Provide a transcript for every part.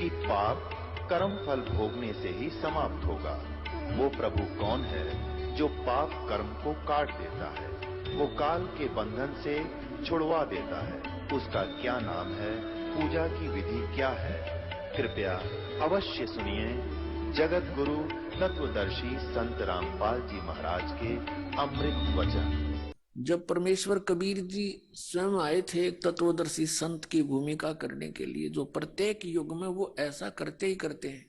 कि पाप कर्म फल भोगने से ही समाप्त होगा। वो प्रभु कौन है जो पाप कर्म को काट देता है, वो काल के बंधन से छुड़वा देता है। उसका क्या नाम है, पूजा की विधि क्या है? कृपया अवश्य सुनिए जगत गुरु तत्वदर्शी संत रामपाल जी महाराज के अमृत वचन। जब परमेश्वर कबीर जी स्वयं आए थे एक तत्वदर्शी संत की भूमिका करने के लिए, जो प्रत्येक युग में वो ऐसा करते ही करते हैं,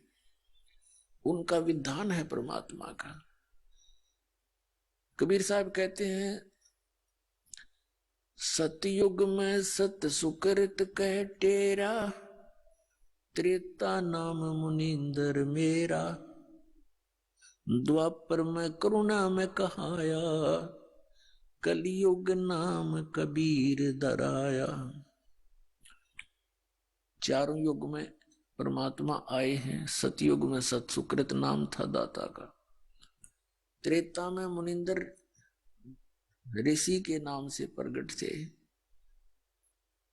उनका विधान है परमात्मा का। कबीर साहब कहते हैं, सतयुग में सत सुकृत कह टेरा, त्रेता नाम मुनिंदर मेरा, द्वापर में करुणा में कहाया, कलयुग नाम कबीर दराया। चारों युग में परमात्मा आए हैं। सतयुग में सत सुकृत नाम था दाता का, त्रेता में मुनिंदर ऋषि के नाम से प्रकट थे,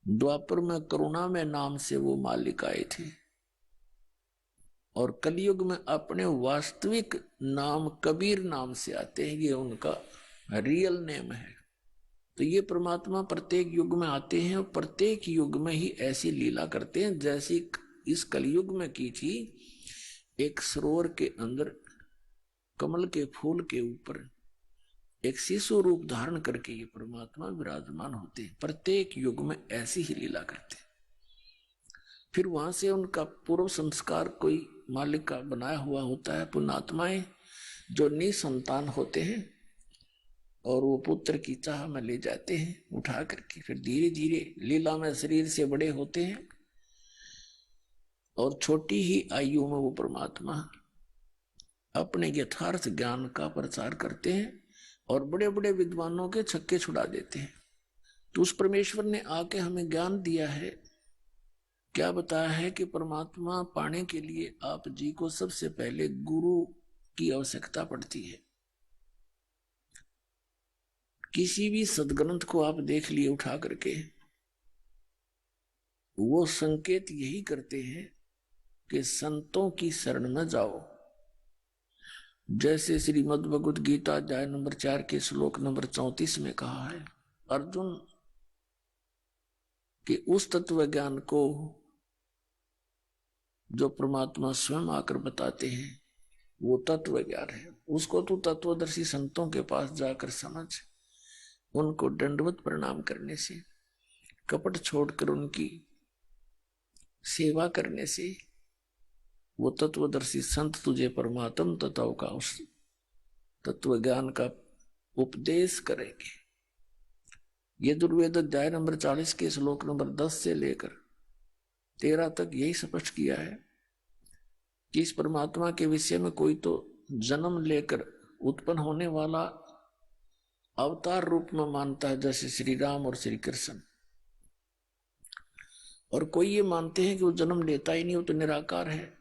द्वापर में करुणा में नाम से वो मालिक आए थे, और कलयुग में अपने वास्तविक नाम कबीर नाम से आते हैं। ये उनका रियल नेम है। तो ये परमात्मा प्रत्येक युग में आते हैं और प्रत्येक युग में ही ऐसी लीला करते हैं जैसी इस कलयुग में की थी। एक सरोवर के अंदर कमल के फूल के ऊपर एक शिशु रूप धारण करके ये परमात्मा विराजमान होते हैं। प्रत्येक युग में ऐसी ही लीला करते हैं। फिर वहां से उनका पूर्व संस्कार कोई मालिक का बनाया हुआ होता है। पुण्यात्माएं जो निसंतान होते हैं और वो पुत्र की चाह में ले जाते हैं उठा करके, फिर धीरे धीरे लीला में शरीर से बड़े होते हैं और छोटी ही आयु में वो परमात्मा अपने यथार्थ ज्ञान का प्रचार करते हैं और बड़े बड़े विद्वानों के छक्के छुड़ा देते हैं। तो उस परमेश्वर ने आके हमें ज्ञान दिया है। क्या बताया है कि परमात्मा पाने के लिए आप जी को सबसे पहले गुरु की आवश्यकता पड़ती है। किसी भी सदग्रंथ को आप देख लिए उठा करके, वो संकेत यही करते हैं कि संतों की शरण में जाओ। जैसे श्रीमद् भगवद गीता अध्याय नंबर 4 के श्लोक नंबर 34 में कहा है, अर्जुन कि उस तत्व ज्ञान को जो परमात्मा स्वयं आकर बताते हैं वो तत्व ज्ञान है। उसको तू तत्वदर्शी संतों के पास जाकर समझ, उनको दंडवत प्रणाम करने से, कपट छोड़कर उनकी सेवा करने से वो तत्वदर्शी संत तुझे परमात्म तत्व का उस तत्व ज्ञान का उपदेश करेंगे। ये दुर्वेद अध्याय नंबर 40 के श्लोक नंबर 10 से लेकर 13 तक यही स्पष्ट किया है कि इस परमात्मा के विषय में कोई तो जन्म लेकर उत्पन्न होने वाला अवतार रूप में मानता है, जैसे श्री राम और श्री कृष्ण, और कोई ये मानते हैं कि वो जन्म लेता ही नहीं, वो तो निराकार है।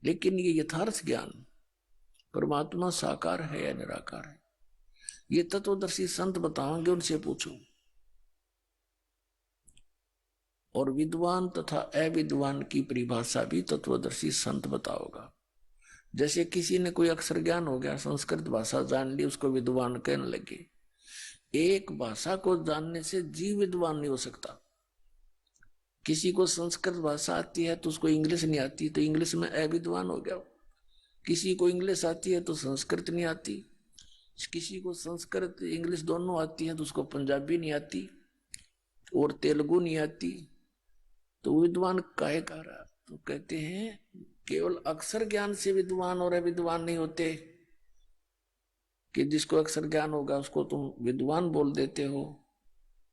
लेकिन ये यथार्थ ज्ञान परमात्मा साकार है या निराकार है, ये तत्वदर्शी संत बताएंगे, उनसे पूछो। और विद्वान तथा अविद्वान की परिभाषा भी तत्वदर्शी संत बताओगा। जैसे किसी ने कोई अक्षर ज्ञान हो गया, संस्कृत भाषा जान ली, उसको विद्वान कहने लगे। एक भाषा को जानने से जीव विद्वान नहीं हो सकता। किसी को संस्कृत भाषा आती है तो उसको इंग्लिश नहीं आती, तो इंग्लिश में अविद्वान हो गया। किसी को इंग्लिश आती है तो संस्कृत नहीं आती, किसी को संस्कृत इंग्लिश दोनों आती है तो उसको पंजाबी नहीं आती और तेलुगु नहीं आती, तो विद्वान काहे कह रहा? तो कहते हैं केवल अक्षर ज्ञान से विद्वान और अविद्वान नहीं होते, कि जिसको अक्षर ज्ञान होगा उसको तुम विद्वान बोल देते हो,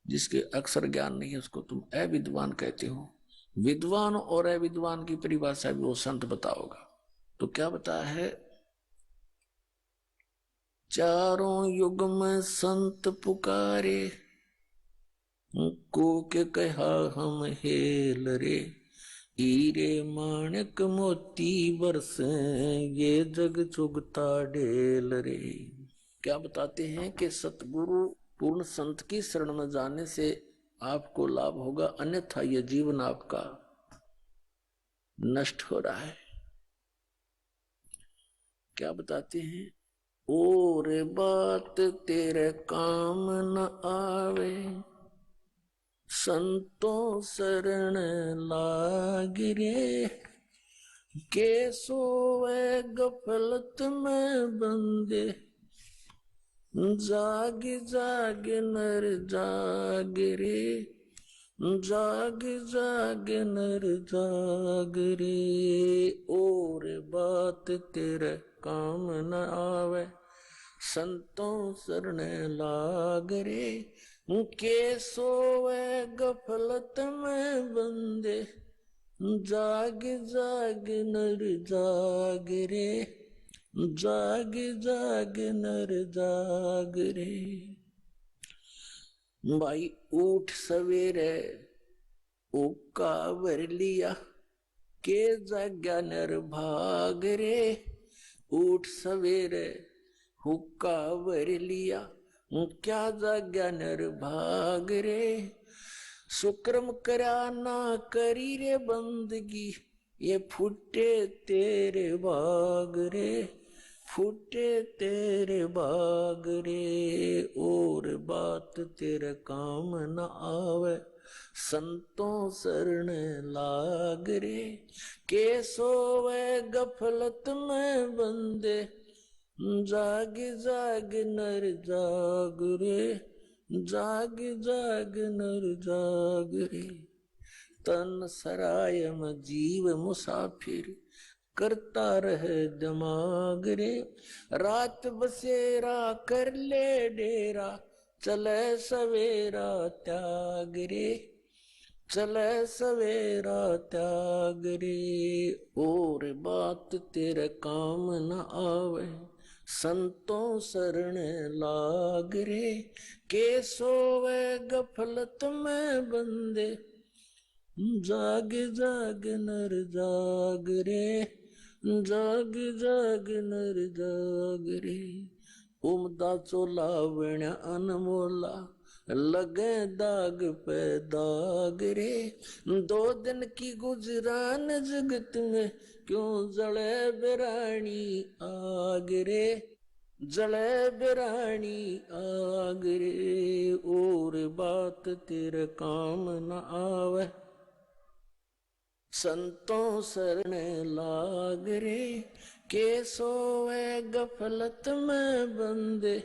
जिसके अक्षर ज्ञान नहीं है उसको तुम अविद्वान कहते हो। विद्वान और अविद्वान की परिभाषा भी वो संत बताओगा। तो क्या बताया है, चारों युग में संत पुकारे, को के कहा हम हेल रे, हीरे माणक मोती बरसे, ये जग चुगता ढेल रे। क्या बताते हैं कि सतगुरु पूर्ण संत की शरण में जाने से आपको लाभ होगा, अन्यथा यह जीवन आपका नष्ट हो रहा है। क्या बताते हैं? और बात तेरे काम न आवे, संतों शरण लाग रे, के सोवे गफलत में बंदे, जाग जाग नर जाग रे, जाग जाग नर जाग रे। और बात तेरे काम न आवे, संतों शरण लाग रे, के सोवे गफलत में बंदे, जाग जाग नर जाग रे, जाग जाग नर जाग रे। भाई उठ सवेरे उका वर लिया, के जाग्या नर भाग रे। उठ सवेरे हुक्का वर लिया, क्या जाग्या नर भाग रे। सुक्रम करा ना करी रे बंदगी, ये फुटे तेरे बाग रे, फूटे तेरे बाग रे। और बात तेरे काम न आवे, संतों शरण लाग रे, के सोवे गफलत में बंदे, जाग जाग नर जाग रे, जाग जाग नर जाग रे। तन सराय में जीव मुसाफिर, करता रहे दिमाग रे। रात बसेरा कर ले डेरा, चले सवेरा त्याग रे, चले सवेरा त्याग रे। और बात तेरे काम न आवे, संतों शरण लाग रे, के सोवे गफलत में बंदे, जाग जाग नर जाग रे, जाग जाग नर जाग रे। उमदा चोला वण्या अनमोला, लगे दाग पे दाग रे। 2 दिन की गुजरान जगत में, क्यों जले बिरानी आग रे, जले बिरानी आग रे। और बात तेरे काम न आवे, संतों शरण लाग रे, के सोवे गफलत में बंदे,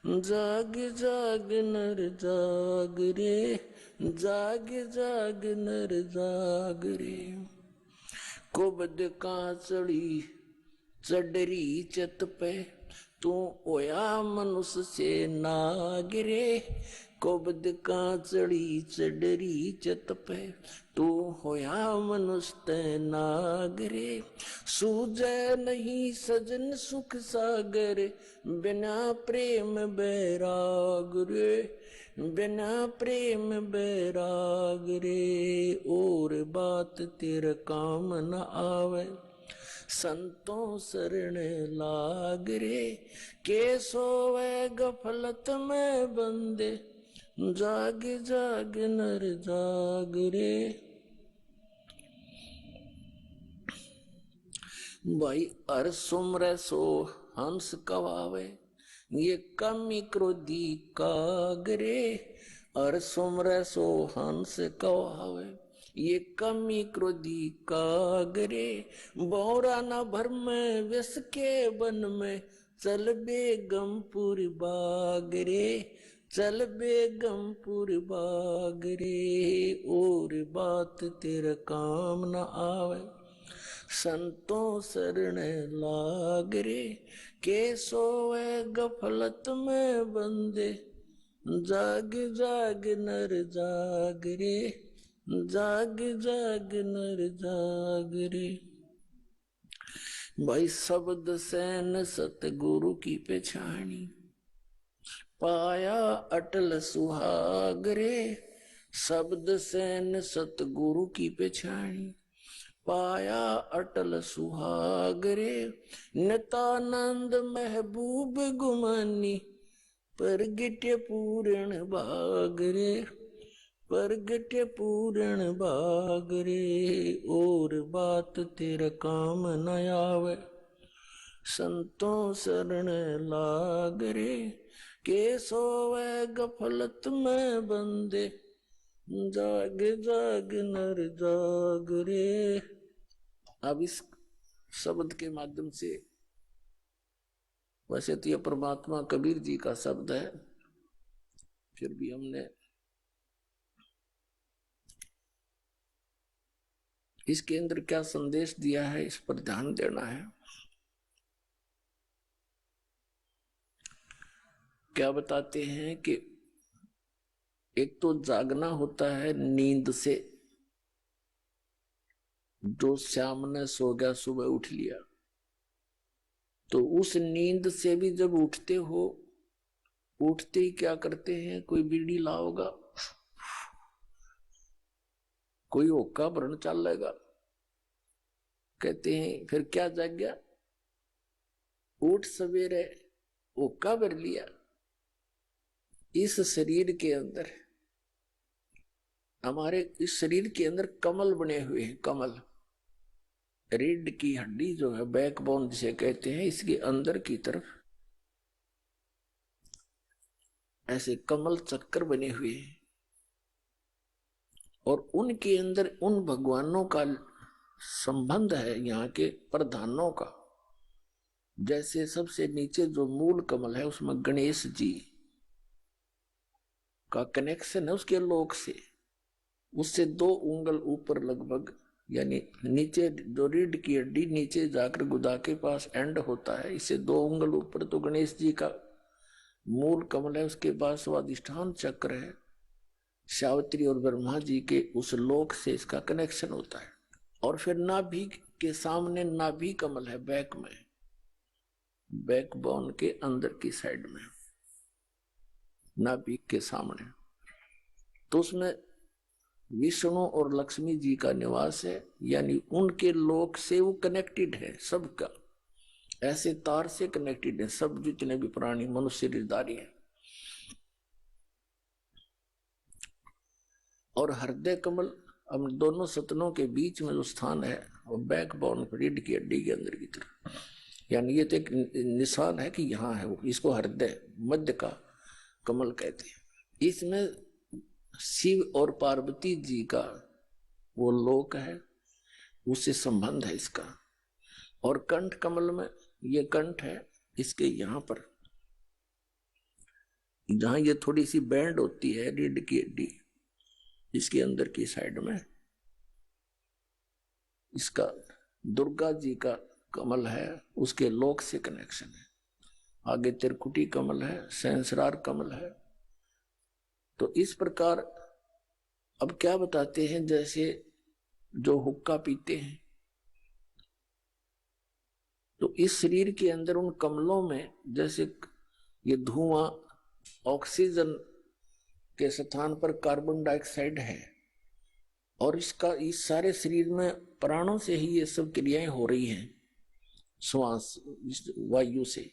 जाग जाग नर जाग रे, जाग जाग नर जाग रे। कुबद कांचड़ी चडरी चत पे, तू ओया मनुष्य से नाग रे। कुबद कांचड़ी चडरी चत पे, तू होया मनुष्य ते नाग रे। सूझे नहीं सजन सुख सागर, बिना प्रेम बैराग रे, बिना प्रेम बैराग रे। और बात तेरे काम न आवे, संतों शरण लाग रे, के सोवे गफलत में बंदे, जाग जाग नर जाग रे। भाई हर सुमरे सो हंस कवावे, ये कमी क्रोधी कागरे। हर सुमरे सो हंस कवावे, ये कमी क्रोधी कागरे। बोरा न भर में विष के वन में, चल बेगमपुर बागरे, चल बेगमपुर बागरे। और बात तेरे काम न आवे, संतों शरण लाग रे, के सोवे गफलत में बंदे, जाग जाग नर जाग रे, जाग जाग नर जाग रे। भाई शब्द सैन सतगुरु की पेछानी, पाया अटल सुहाग रे। शब्द सैन सतगुरु की पेछानी, पाया अटल सुहाग रे। नितानंद महबूब गुमानी, प्रगट पूर्ण भाग रे, प्रगटे पूर्ण भाग रे, और बात तेरा काम न आवे। संतों शरण लाग रे, के सोवे गफलत में बंदे, जाग जाग नर जाग रे। अब इस शब्द के माध्यम से, वैसे तो यह परमात्मा कबीर जी का शब्द है, फिर भी हमने इसके अंदर क्या संदेश दिया है इस पर ध्यान देना है। क्या बताते हैं कि एक तो जागना होता है नींद से, जो श्याम ने सो गया सुबह उठ लिया, तो उस नींद से भी जब उठते हो, उठते ही क्या करते हैं, कोई बीड़ी लाओगा, कोई होक्का भरण चलेगा, कहते हैं फिर क्या जाग गया, उठ सवेरे होक्का भर लिया। इस शरीर के अंदर, हमारे इस शरीर के अंदर कमल बने हुए हैं, कमल, रीढ़ की हड्डी जो है, बैकबोन जिसे कहते हैं, इसके अंदर की तरफ ऐसे कमल चक्कर बने हुए हैं, और उनके अंदर उन भगवानों का संबंध है, यहाँ के प्रधानों का। जैसे सबसे नीचे जो मूल कमल है, उसमें गणेश जी का कनेक्शन है उसके लोक से, उससे 2 उंगल ऊपर लगभग, यानी नीचे जो रीढ़ की हड्डी नीचे जाकर गुदा के पास एंड होता है, इससे 2 उंगल ऊपर तो गणेश जी का मूल कमल है, उसके बाद स्वादिष्ठान चक्र है, सावित्री और ब्रह्मा जी के उस लोक से इसका कनेक्शन होता है। और फिर नाभि के सामने नाभि कमल है, बैक में, बैकबोन के अंदर की साइड में, नाभि के सामने, तो उसमें विष्णु और लक्ष्मी जी का निवास है, यानी उनके लोक से वो कनेक्टेड है सबका, ऐसे तार से कनेक्टेड है सब, जितने भी प्राणी मनुष्य शरीरधारी हैं। और हृदय कमल, हम दोनों सतनों के बीच में जो स्थान है, वो बैकबोन रीढ़ की हड्डी के अंदर की तरफ, यानी ये तो एक निशान है कि यहाँ है वो, इसको हृदय मध्य का कमल कहते हैं। इसमें शिव और पार्वती जी का वो लोक है, उससे संबंध है इसका। और कंठ कमल में, ये कंठ है, इसके यहां पर जहां ये थोड़ी सी बैंड होती है रीढ़ की हड्डी, इसके अंदर की साइड में इसका दुर्गा जी का कमल है, उसके लोक से कनेक्शन है। आगे त्रिकुटी कमल है, सहस्रार कमल है। तो इस प्रकार अब क्या बताते हैं, जैसे जो हुक्का पीते हैं, तो इस शरीर के अंदर उन कमलों में जैसे ये धुआं ऑक्सीजन के स्थान पर कार्बन डाइऑक्साइड है, और इसका इस सारे शरीर में प्राणों से ही ये सब क्रियाएं हो रही हैं, श्वास वायु से।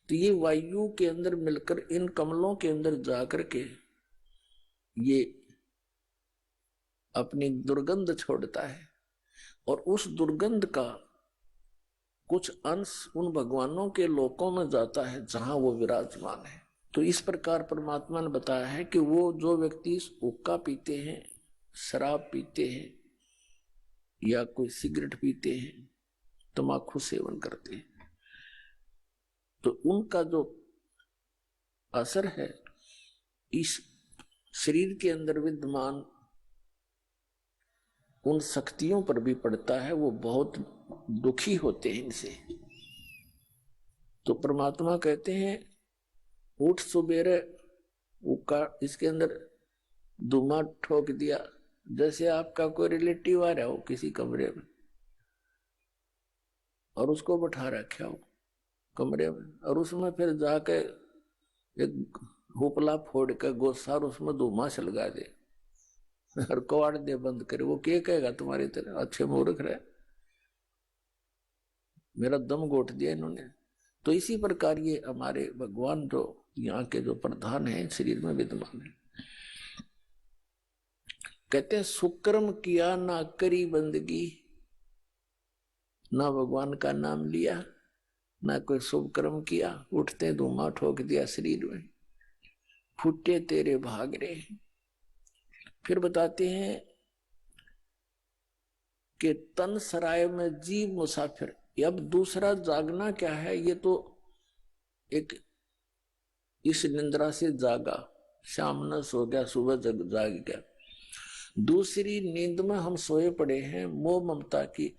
तो ये वायु के अंदर मिलकर इन कमलों के अंदर जाकर के ये अपनी दुर्गंध छोड़ता है, और उस दुर्गंध का कुछ अंश उन भगवानों के लोकों में जाता है जहां वो विराजमान है। तो इस प्रकार परमात्मा ने बताया है कि वो जो व्यक्ति हुक्का पीते हैं, शराब पीते हैं, या कोई सिगरेट पीते हैं, तंबाकू सेवन करते हैं, तो उनका जो असर है इस शरीर के अंदर विद्यमान उन शक्तियों पर भी पड़ता है, वो बहुत दुखी होते हैं इनसे। तो परमात्मा कहते हैं उठ सुबेरे उका, इसके अंदर धुआं ठोक दिया, जैसे आपका कोई रिलेटिव आ रहा हो किसी कमरे में और उसको बैठा रखा हो कमरे में, और उसमें फिर जाके एक हुपला फोड़ के गोसार उसमें धुआं सलगा दे और कवाड़ दे बंद करे, वो क्या कहेगा तुम्हारी तरह, अच्छे मूर्ख रहे, मेरा दम घोट दिया इन्होंने। तो इसी प्रकार ये हमारे भगवान जो यहाँ के जो प्रधान हैं शरीर में विद्यमान है, कहते हैं सुकर्म किया ना करी बंदगी, ना भगवान का नाम लिया, ना कोई शुभ कर्म किया, उठते धुआं ठोक दिया शरीर में, फूटे तेरे भाग रे। फिर बताते हैं कि तन सराय में जीव मुसाफिर। अब दूसरा जागना क्या है, ये तो एक इस निंद्रा से जागा, शाम न सो गया सुबह जाग गया। दूसरी नींद में हम सोए पड़े हैं, मोह ममता की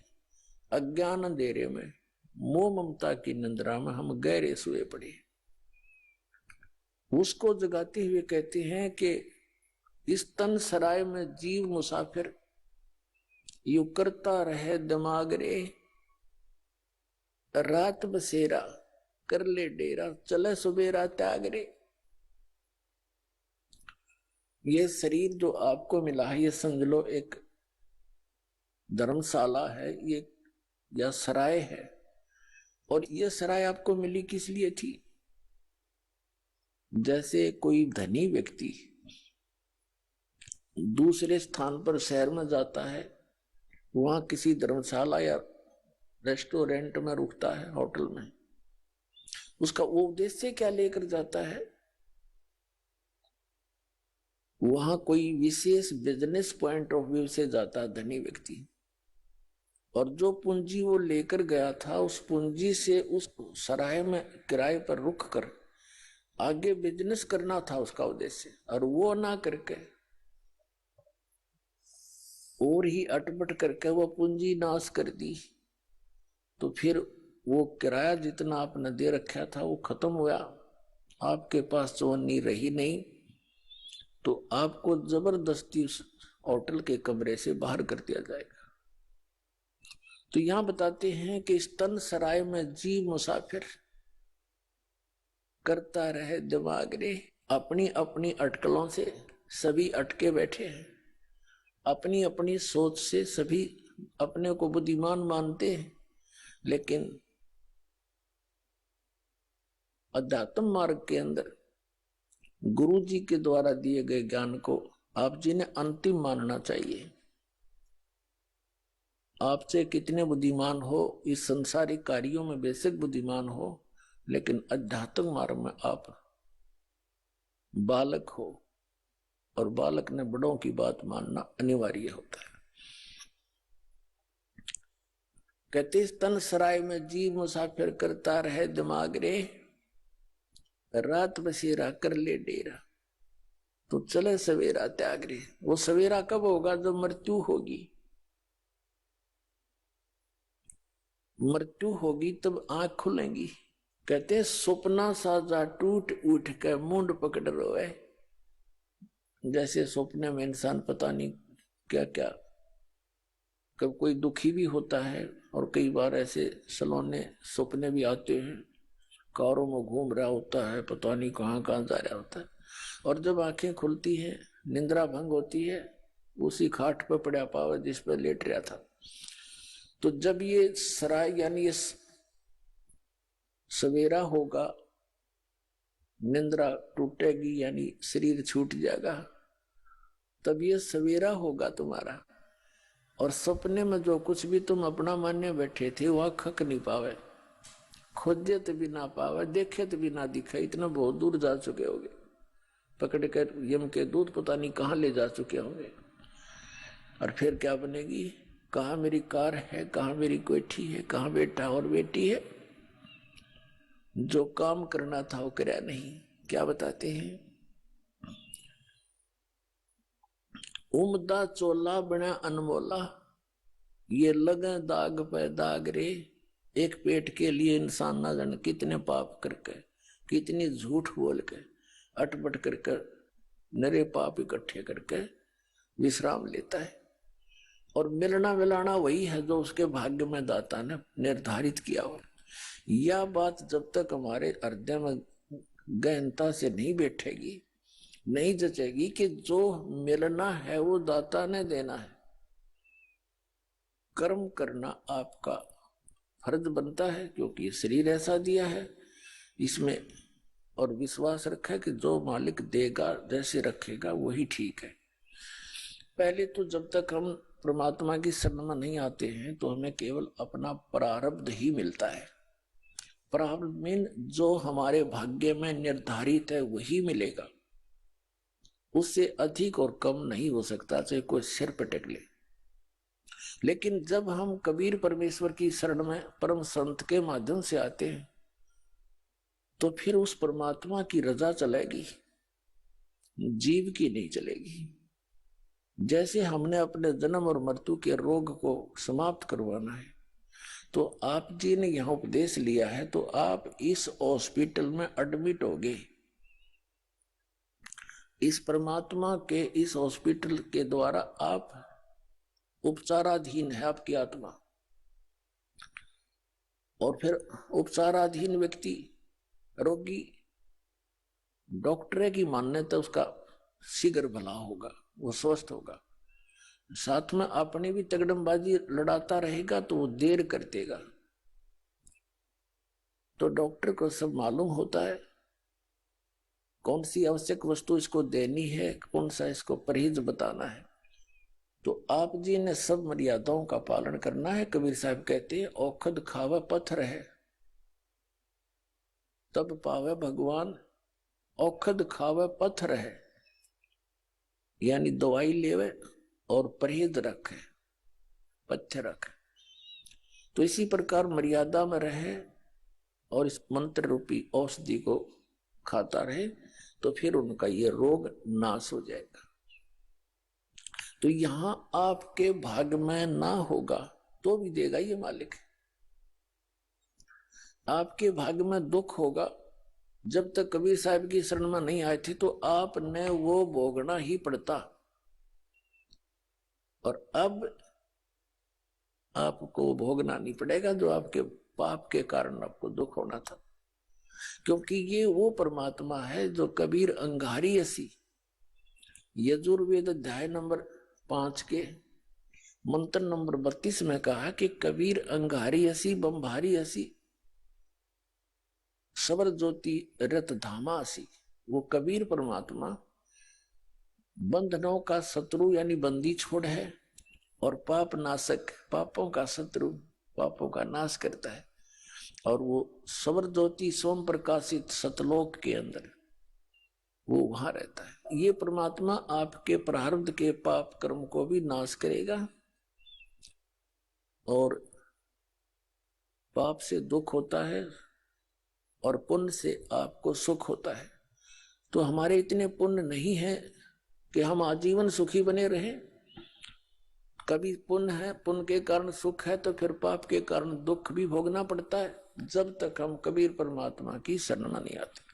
अज्ञान अंधेरे में, मोह ममता की निंद्रा में हम गहरे सोए पड़े। उसको जगाते हुए कहते हैं कि इस तन सराय में जीव मुसाफिर, यू करता रहे दिमाग रे, रात बसेरा कर ले डेरा, चले सुबेरा त्याग रे। ये शरीर जो आपको मिला है, ये समझ लो एक धर्मशाला है ये, या सराय है। और ये सराय आपको मिली किस लिए थी? जैसे कोई धनी व्यक्ति दूसरे स्थान पर शहर में जाता है, वहां किसी धर्मशाला या रेस्टोरेंट में रुकता है, होटल में, उसका वो उद्देश्य क्या लेकर जाता है? वहां कोई विशेष बिजनेस पॉइंट ऑफ व्यू से जाता है धनी व्यक्ति, और जो पूंजी वो लेकर गया था उस पूंजी से उस सराय में किराए पर रुक कर आगे बिजनेस करना था उसका उद्देश्य, और वो ना करके और ही अटपट करके वो पूंजी नाश कर दी। तो फिर वो किराया जितना आपने दे रखा था वो खत्म हुआ, आपके पास चौनी रही नहीं, तो आपको जबरदस्ती उस होटल के कमरे से बाहर कर दिया जाएगा। तो यहां बताते हैं कि इस तन सराय में जीव मुसाफिर करता रहे दिमाग रे। अपनी अपनी अटकलों से सभी अटके बैठे हैं, अपनी अपनी सोच से सभी अपने को बुद्धिमान मानते हैं, लेकिन अध्यात्म मार्ग के अंदर गुरु जी के द्वारा दिए गए ज्ञान को आप जी ने अंतिम मानना चाहिए। आपसे कितने बुद्धिमान हो, इस संसारिक कार्यों में बेसिक बुद्धिमान हो, लेकिन अध्यात्म मार्ग में आप बालक हो, और बालक ने बड़ों की बात मानना अनिवार्य होता है। कहते तन सराय में जीव मुसाफिर करता रहे दिमाग रे, रात बसेरा कर ले डेरा, तो चले सवेरा त्याग रे। वो सवेरा कब होगा? जब मृत्यु होगी। मृत्यु होगी तब आंख खुलेंगी। कहते सपना साजा टूट उठ के मुंड पकड़ रोए। जैसे सपने में इंसान पता नहीं क्या क्या, कब कोई दुखी भी होता है, और कई बार ऐसे सलोने सपने भी आते हैं, कारों में घूम रहा होता है, पता नहीं कहां कहां जा रहा होता है, और जब आंखें खुलती हैं, निंद्रा भंग होती है, उसी खाट पर पड़ा पावा जिस पर लेट रहा था। तो जब ये सराय यानी ये सवेरा होगा, निंद्रा टूटेगी यानी शरीर छूट जाएगा, तब ये सवेरा होगा तुम्हारा। और सपने में जो कुछ भी तुम अपना मानने बैठे थे वह खक नहीं पावे, खोजे तो भी ना पावे, देखे तो भी ना दिखे, इतना बहुत दूर जा चुके होंगे, पकड़ कर यम के दूध पता नहीं कहां ले जा चुके होंगे। और फिर क्या बनेगी? कहां मेरी कार है, कहां मेरी कोठी है, कहां बेटा और बेटी है? जो काम करना था वो करया नहीं। क्या बताते हैं? उमदा चोला बना अनमोला, ये लगे दाग पे दाग रे। एक पेट के लिए इंसान ना जाने कितने पाप करके, कितनी झूठ बोल के, अटपट करके, नरे पाप इकट्ठे करके विश्राम लेता है। और मिलना मिलाना वही है जो उसके भाग्य में दाता ने निर्धारित किया हो। यह बात जब तक हमारे हृदय में गहनता से नहीं बैठेगी, नहीं जचेगी कि जो मिलना है वो दाता ने देना है। कर्म करना आपका फर्ज बनता है, क्योंकि शरीर ऐसा दिया है इसमें, और विश्वास रखा कि जो मालिक देगा, जैसे रखेगा वही ठीक है। पहले तो जब तक हम परमात्मा की शरण में नहीं आते हैं तो हमें केवल अपना प्रारब्ध ही मिलता है। प्रारब्ध में जो हमारे भाग्य में निर्धारित है वही मिलेगा, उससे अधिक और कम नहीं हो सकता, चाहे कोई सिर पे टेक ले। लेकिन जब हम कबीर परमेश्वर की शरण में परम संत के माध्यम से आते हैं तो फिर उस परमात्मा की रजा चलेगी, जीव की नहीं चलेगी। जैसे हमने अपने जन्म और मृत्यु के रोग को समाप्त करवाना है तो आप जी ने यहां उपदेश लिया है, तो आप इस हॉस्पिटल में एडमिट हो गए। इस परमात्मा के इस हॉस्पिटल के द्वारा आप उपचाराधीन है आपकी आत्मा, और फिर उपचाराधीन व्यक्ति रोगी डॉक्टर की मान्यता उसका शीघ्र भला होगा, वो स्वस्थ होगा। साथ में अपनी भी तगड़मबाजी लड़ाता रहेगा तो वो देर कर देगा। तो डॉक्टर को सब मालूम होता है कौन सी आवश्यक वस्तु इसको देनी है, कौन सा इसको परहेज बताना है। तो आप जी ने सब मर्यादाओं का पालन करना है। कबीर साहब कहते हैं औखद खावे पत्थर है तब पावे भगवान, औखद खावे पत्थर है, यानी दवाई लेवे और परहेज रखे, पथ्य रखे। तो इसी प्रकार मर्यादा में रहे और इस मंत्र रूपी औषधि को खाता रहे तो फिर उनका ये रोग नाश हो जाएगा। तो यहां आपके भाग में ना होगा तो भी देगा ये मालिक। आपके भाग में दुख होगा, जब तक कबीर साहब की शरण में नहीं आए थे तो आपने वो भोगना ही पड़ता, और अब आपको भोगना नहीं पड़ेगा जो आपके पाप के कारण आपको दुख होना था। क्योंकि ये वो परमात्मा है जो कबीर अंगारी असी यजुर्वेद अध्याय नंबर 5 के मंत्र नंबर 32 में कहा कि कबीर अंगारी असी बम्भारी असी सवर ज्योति रत धामा असी। वो कबीर परमात्मा बंधनों का शत्रु यानी बंदी छोड़ है, और पाप नाशक, पापों का शत्रु, पापों का नाश करता है। और वो सवर ज्योति सोम प्रकाशित सतलोक के अंदर वो वहां रहता है। ये परमात्मा आपके प्रारब्ध के पाप कर्म को भी नाश करेगा, और पाप से दुख होता है और पुण्य से आपको सुख होता है। तो हमारे इतने पुण्य नहीं है कि हम आजीवन सुखी बने रहें। कभी पुण्य है, पुण्य के कारण सुख है, तो फिर पाप के कारण दुख भी भोगना पड़ता है जब तक हम कबीर परमात्मा की शरण में नहीं आते।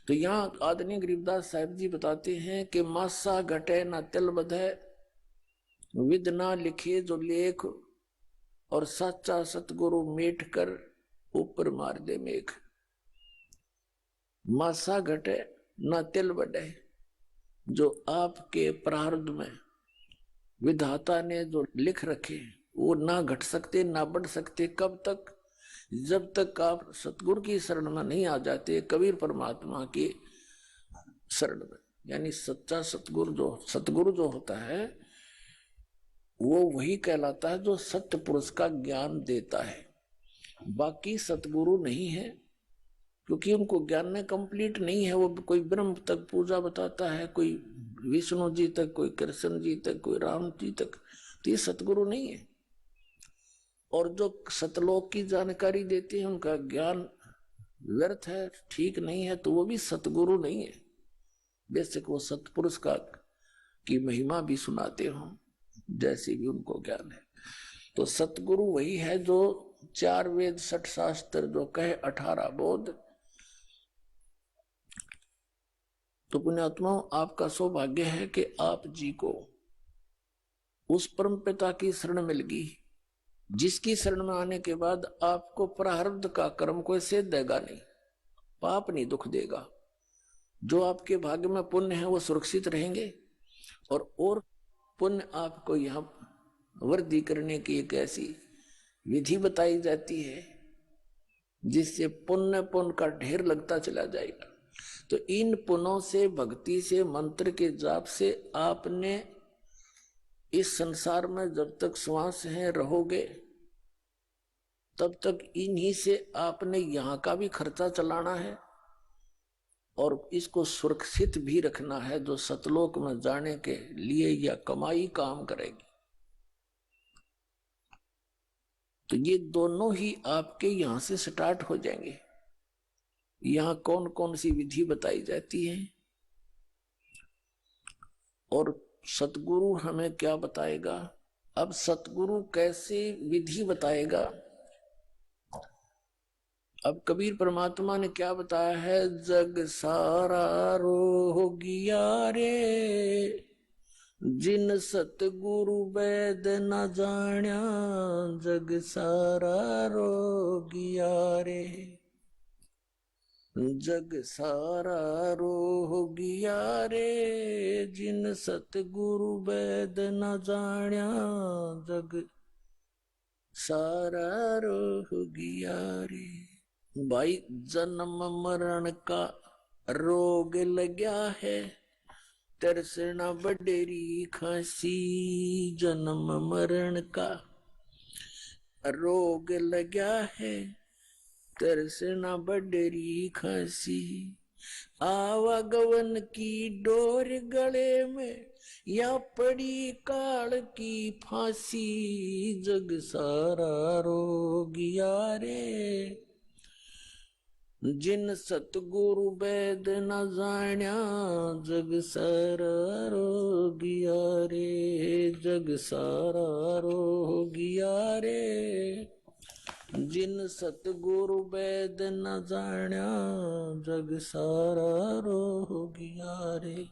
तो यहाँ आदरणीय गरीबदास साहिब जी बताते हैं कि मासा घटे न तिल बधे, विद ना लिखे जो लेख, और सच्चा सतगुरु मेट कर ऊपर मार दे मेघ। मासा घटे न तिल बढ़े, जो आपके प्रारब्ध में विधाता ने जो लिख रखे वो ना घट सकते ना बढ़ सकते। कब तक? जब तक आप सतगुरु की शरण में नहीं आ जाते, कबीर परमात्मा की शरण में। यानी सच्चा सतगुरु जो होता है वो वही कहलाता है जो सत्य पुरुष का ज्ञान देता है। बाकी सतगुरु नहीं है, क्योंकि उनको ज्ञान में कंप्लीट नहीं है। वो कोई ब्रह्म तक पूजा बताता है, कोई विष्णु जी तक, कोई कृष्ण जी तक, कोई राम जी तक, तो ये सतगुरु नहीं है। और जो सतलोक की जानकारी देते हैं उनका ज्ञान व्यर्थ है, ठीक नहीं है, तो वो भी सतगुरु नहीं है। बेशक वो सतपुरुष का की महिमा भी सुनाते हो, जैसे भी उनको ज्ञान है। तो सतगुरु वही है जो 4 वेद 60 शास्त्र जो कहे 18 बोध। तो पुण्यात्माओं, आपका सौभाग्य है कि आप जी को उस परम पिता की शरण मिल गई, जिसकी शरण में आने के बाद आपको प्रारब्ध का कर्म कोई सेध देगा नहीं, पाप नहीं दुख देगा। जो आपके भाग्य में पुण्य है वो सुरक्षित रहेंगे, और पुण्य आपको यहाँ वृद्धि करने की एक ऐसी विधि बताई जाती है जिससे पुण्य का ढेर लगता चला जाएगा। तो इन पुण्यों से, भक्ति से, मंत्र के जाप से आपने इस संसार में जब तक श्वास है रहोगे तब तक इन्हीं से आपने यहां का भी खर्चा चलाना है और इसको सुरक्षित भी रखना है, जो सतलोक में जाने के लिए यह कमाई काम करेगी। तो ये दोनों ही आपके यहां से स्टार्ट हो जाएंगे। यहां कौन कौन सी विधि बताई जाती है और सतगुरु हमें क्या बताएगा। अब सतगुरु कैसे विधि बताएगा। अब कबीर परमात्मा ने क्या बताया है, जग सारा रोगिया रे, जिन सतगुरु वैद न जाण्या, जग सारा रोगिया रे, जग सारा रोगिया रे, जिन सतगुरु वैद न जाण्या, जग सारा रोगिया रे। भाई जन्म मरण का रोग लग्या है, तरसना बडेरी खांसी, जन्म मरण का रोग लग्या है, तरसना बडेरी खांसी, आवागवन की डोर गले में या पड़ी काल की फांसी, जग सारा रोगिया रे, जिन सतगुरु वैद न जाण्या, जग सारा रोगिया रे, जग सारा रोगिया रे, जिन सतगुरु वैद न जाण्या, जग सारा रोगिया रे।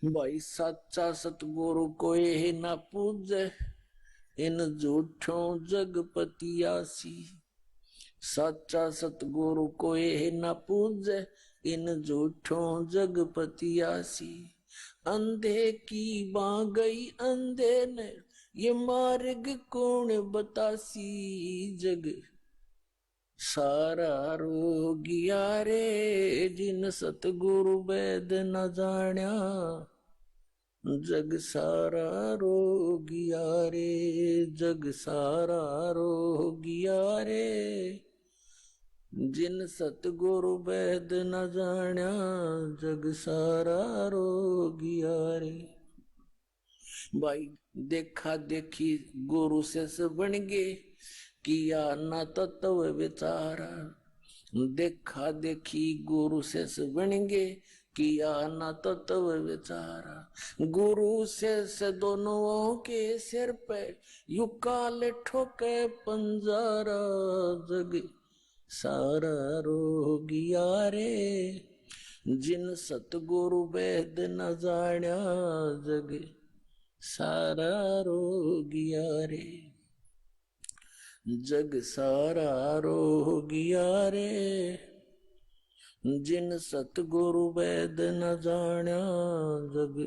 भाई सच्चा सतगुरु कोई न पूजे, इन झूठों जगपतियासी, सच्चा सतगुरु कोई न पूजे, इन झूठों जगपतियासी, अंधे की बां गई अंधे ने, ये मार्ग कौन बतासी, जग सारा रोगिया रे, जिन सतगुरु वैद न जाण्या, जग सारा रोगिया रे, जग सारा रोगिया रे, जिन सतगुरु वैद न जाण्या, जग सारा रोगिया रे। भाई देखा देखी गुरु से बन गे, किया न तत्व विचारा, देखा देखी गुरु से बन गे, किया न तत्व विचारा, गुरु से दोनों के सिर पे यू काल ठोके पंजारा, जग सारा रोगिया रे, जिन सतगुरु वैद न जाण्या, जग सारा रोगिया रे, जग सारा रोगिया रे, जिन सतगुरु वैद न जाण्या, जग।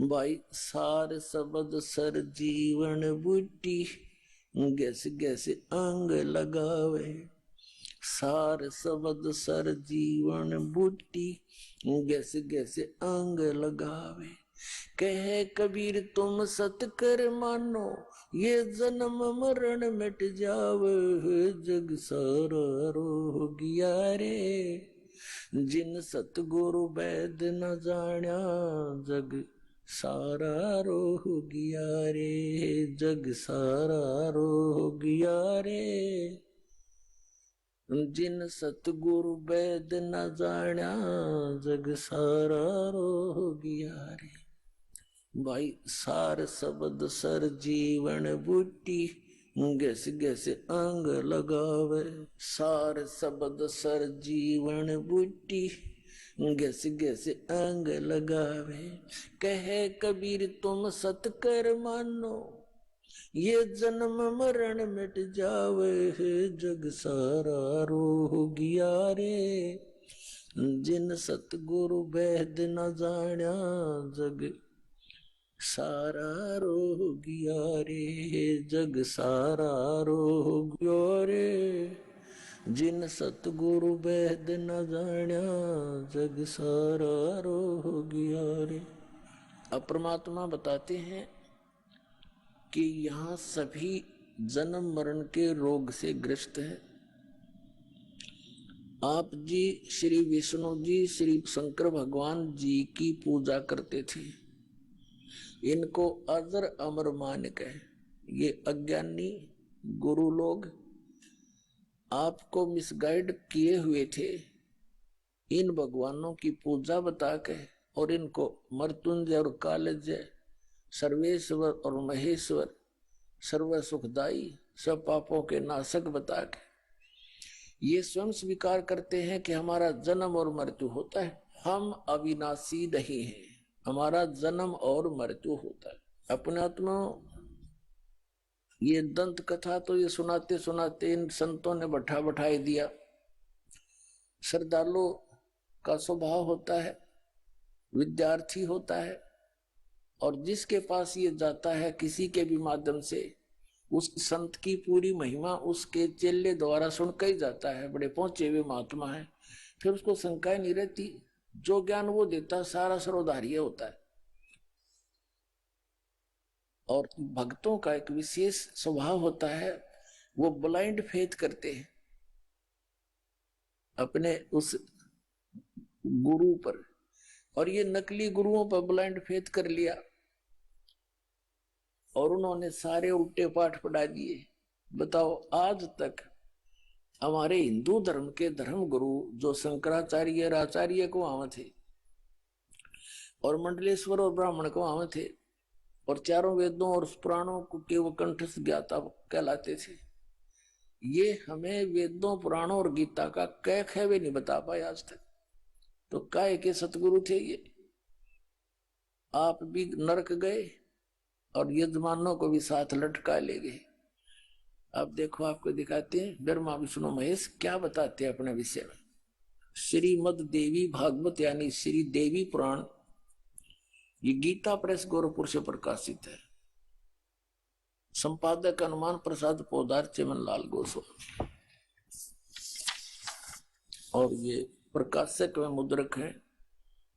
भाई सार सबद सर जीवन बूटी, गैस गैस अंग लगावे, सार सबद सर जीवन बूटी, गैस गैस अंग लगावे, कहे कबीर तुम सत कर मानो, ये जन्म मरण मिट जावे, जग सारा रोगिया रे, जिन सतगुरु वैद न जाण्या, जग सारा रोगिया रे, जग सारा रोगिया रे, जिन सतगुरु वैद न जाण्या, जग सारा रोगिया रे। भाई सार शब्द सर जीवन बूटी, गैस गैस अंग लगावे, सार शब्द सर जीवन बूटी, गैस गैस अंग लगावे, कहे कबीर तुम सत कर मानो, ये जन्म मरण मिट जावे, जग सारा रोगिया रे, जिन सतगुरु वैद न जाण्या, जग सारा रोगिया रे, जग सारा रोगिया रे, जिन सतगुरु वेद न जाण्या जग सारा रोग रे। अब परमात्मा बताते हैं कि यहाँ सभी जन्म मरण के रोग से ग्रस्त है। आप जी श्री विष्णु जी श्री शंकर भगवान जी की पूजा करते थे, इनको अजर अमर मान के ये अज्ञानी गुरु लोग आपको मिसगाइड किए हुए थे। इन भगवानों की पूजा बता के और इनको मृत्युंजय और कालजय, सर्वेश्वर और महेश्वर, सर्व सुखदाई, सब पापों के नाशक बता के ये स्वयं स्वीकार करते हैं कि हमारा जन्म और मृत्यु होता है। हम अविनाशी नहीं हैं, हमारा जन्म और मृत्यु होता है। अपने आत्मा ये दंत कथा तो ये सुनाते सुनाते इन संतों ने बैठाई दिया। श्रद्धालु का स्वभाव होता है, विद्यार्थी होता है, और जिसके पास ये जाता है किसी के भी माध्यम से उस संत की पूरी महिमा उसके चेले द्वारा सुन के ही जाता है। बड़े पहुंचे हुए महात्मा है, फिर उसको शंकाएं नहीं रहती। जो ज्ञान वो देता सारा सर्वधार्य होता है। और भक्तों का एक विशेष स्वभाव होता है, वो ब्लाइंड फेथ करते हैं अपने उस गुरु पर, और ये नकली गुरुओं पर ब्लाइंड फेथ कर लिया और उन्होंने सारे उल्टे पाठ पढ़ा दिए। बताओ, आज तक हमारे हिंदू धर्म के धर्म गुरु जो शंकराचार्य और आचार्य को वहां थे, और मंडलेश्वर और ब्राह्मण को वहां थे, और चारों वेदों और पुराणों के वो कंठस्थ ज्ञाता कहलाते थे, ये हमें वेदों पुराणों और गीता का कैख है वे नहीं बता पाए आज तक। तो काय के सतगुरु थे ये। आप भी नरक गए और यजमानों को भी साथ लटका ले गए। अब देखो, आपको दिखाते हैं ब्रह्मा विष्णु महेश क्या बताते हैं अपने विषय में। श्रीमद देवी भागवत यानी श्री देवी पुराण, ये गीता प्रेस गोरखपुर से प्रकाशित है। संपादक हनुमान प्रसाद पोदार, चमन लाल गोस्वामी, और ये प्रकाशक में मुद्रक है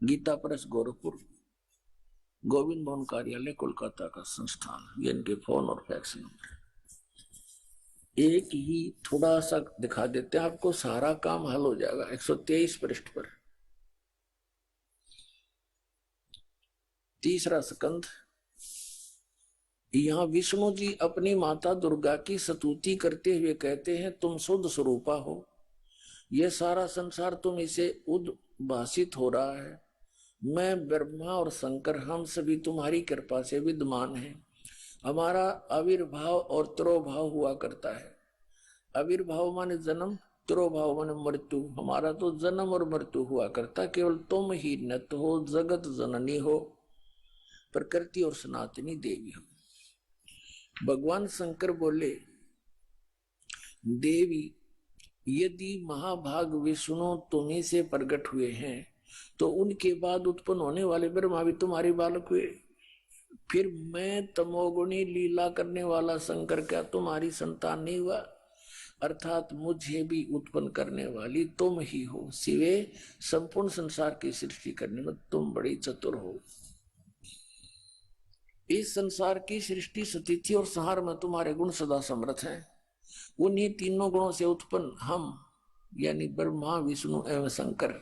गीता प्रेस गोरखपुर, गोविंद भवन कार्यालय कोलकाता का संस्थान। ये इनके फोन और फैक्स नंबर। एक ही थोड़ा सा दिखा देते हैं आपको, सारा काम हल हो जाएगा। 123 पृष्ठ पर तीसरा स्कंध। यहाँ विष्णु जी अपनी माता दुर्गा की स्तुति करते हुए कहते हैं, तुम शुद्ध स्वरूपा हो, यह सारा संसार तुम इसे उद्भासित हो रहा है। मैं ब्रह्मा और शंकर हम सभी तुम्हारी कृपा से विद्यमान हैं। हमारा आविर्भाव और तिरोभाव हुआ करता है। आविर्भाव माने जन्म, तिरोभाव माने मृत्यु। हमारा तो जन्म और मृत्यु हुआ करता, केवल तुम ही नित्य हो, जगत जननी हो, प्रकृति और सनातनी देवी हो। भगवान शंकर बोले, देवी यदि महाभाग विष्णु तुम्ही से प्रकट हुए हैं तो उनके बाद उत्पन्न होने वाले ब्रह्मा भी तुम्हारे बालक हुए। फिर मैं तमोगुणी लीला करने वाला शंकर क्या तुम्हारी संतान नहीं हुआ? अर्थात मुझे भी उत्पन्न करने वाली तुम ही हो। सिवे संपूर्ण संसार की सृष्टि करने में तुम बड़ी चतुर हो। इस संसार की सृष्टि, स्थिति और संहार में तुम्हारे गुण सदा समर्थ हैं। उन्हीं तीनों गुणों से उत्पन्न हम यानी ब्रह्मा विष्णु एवं शंकर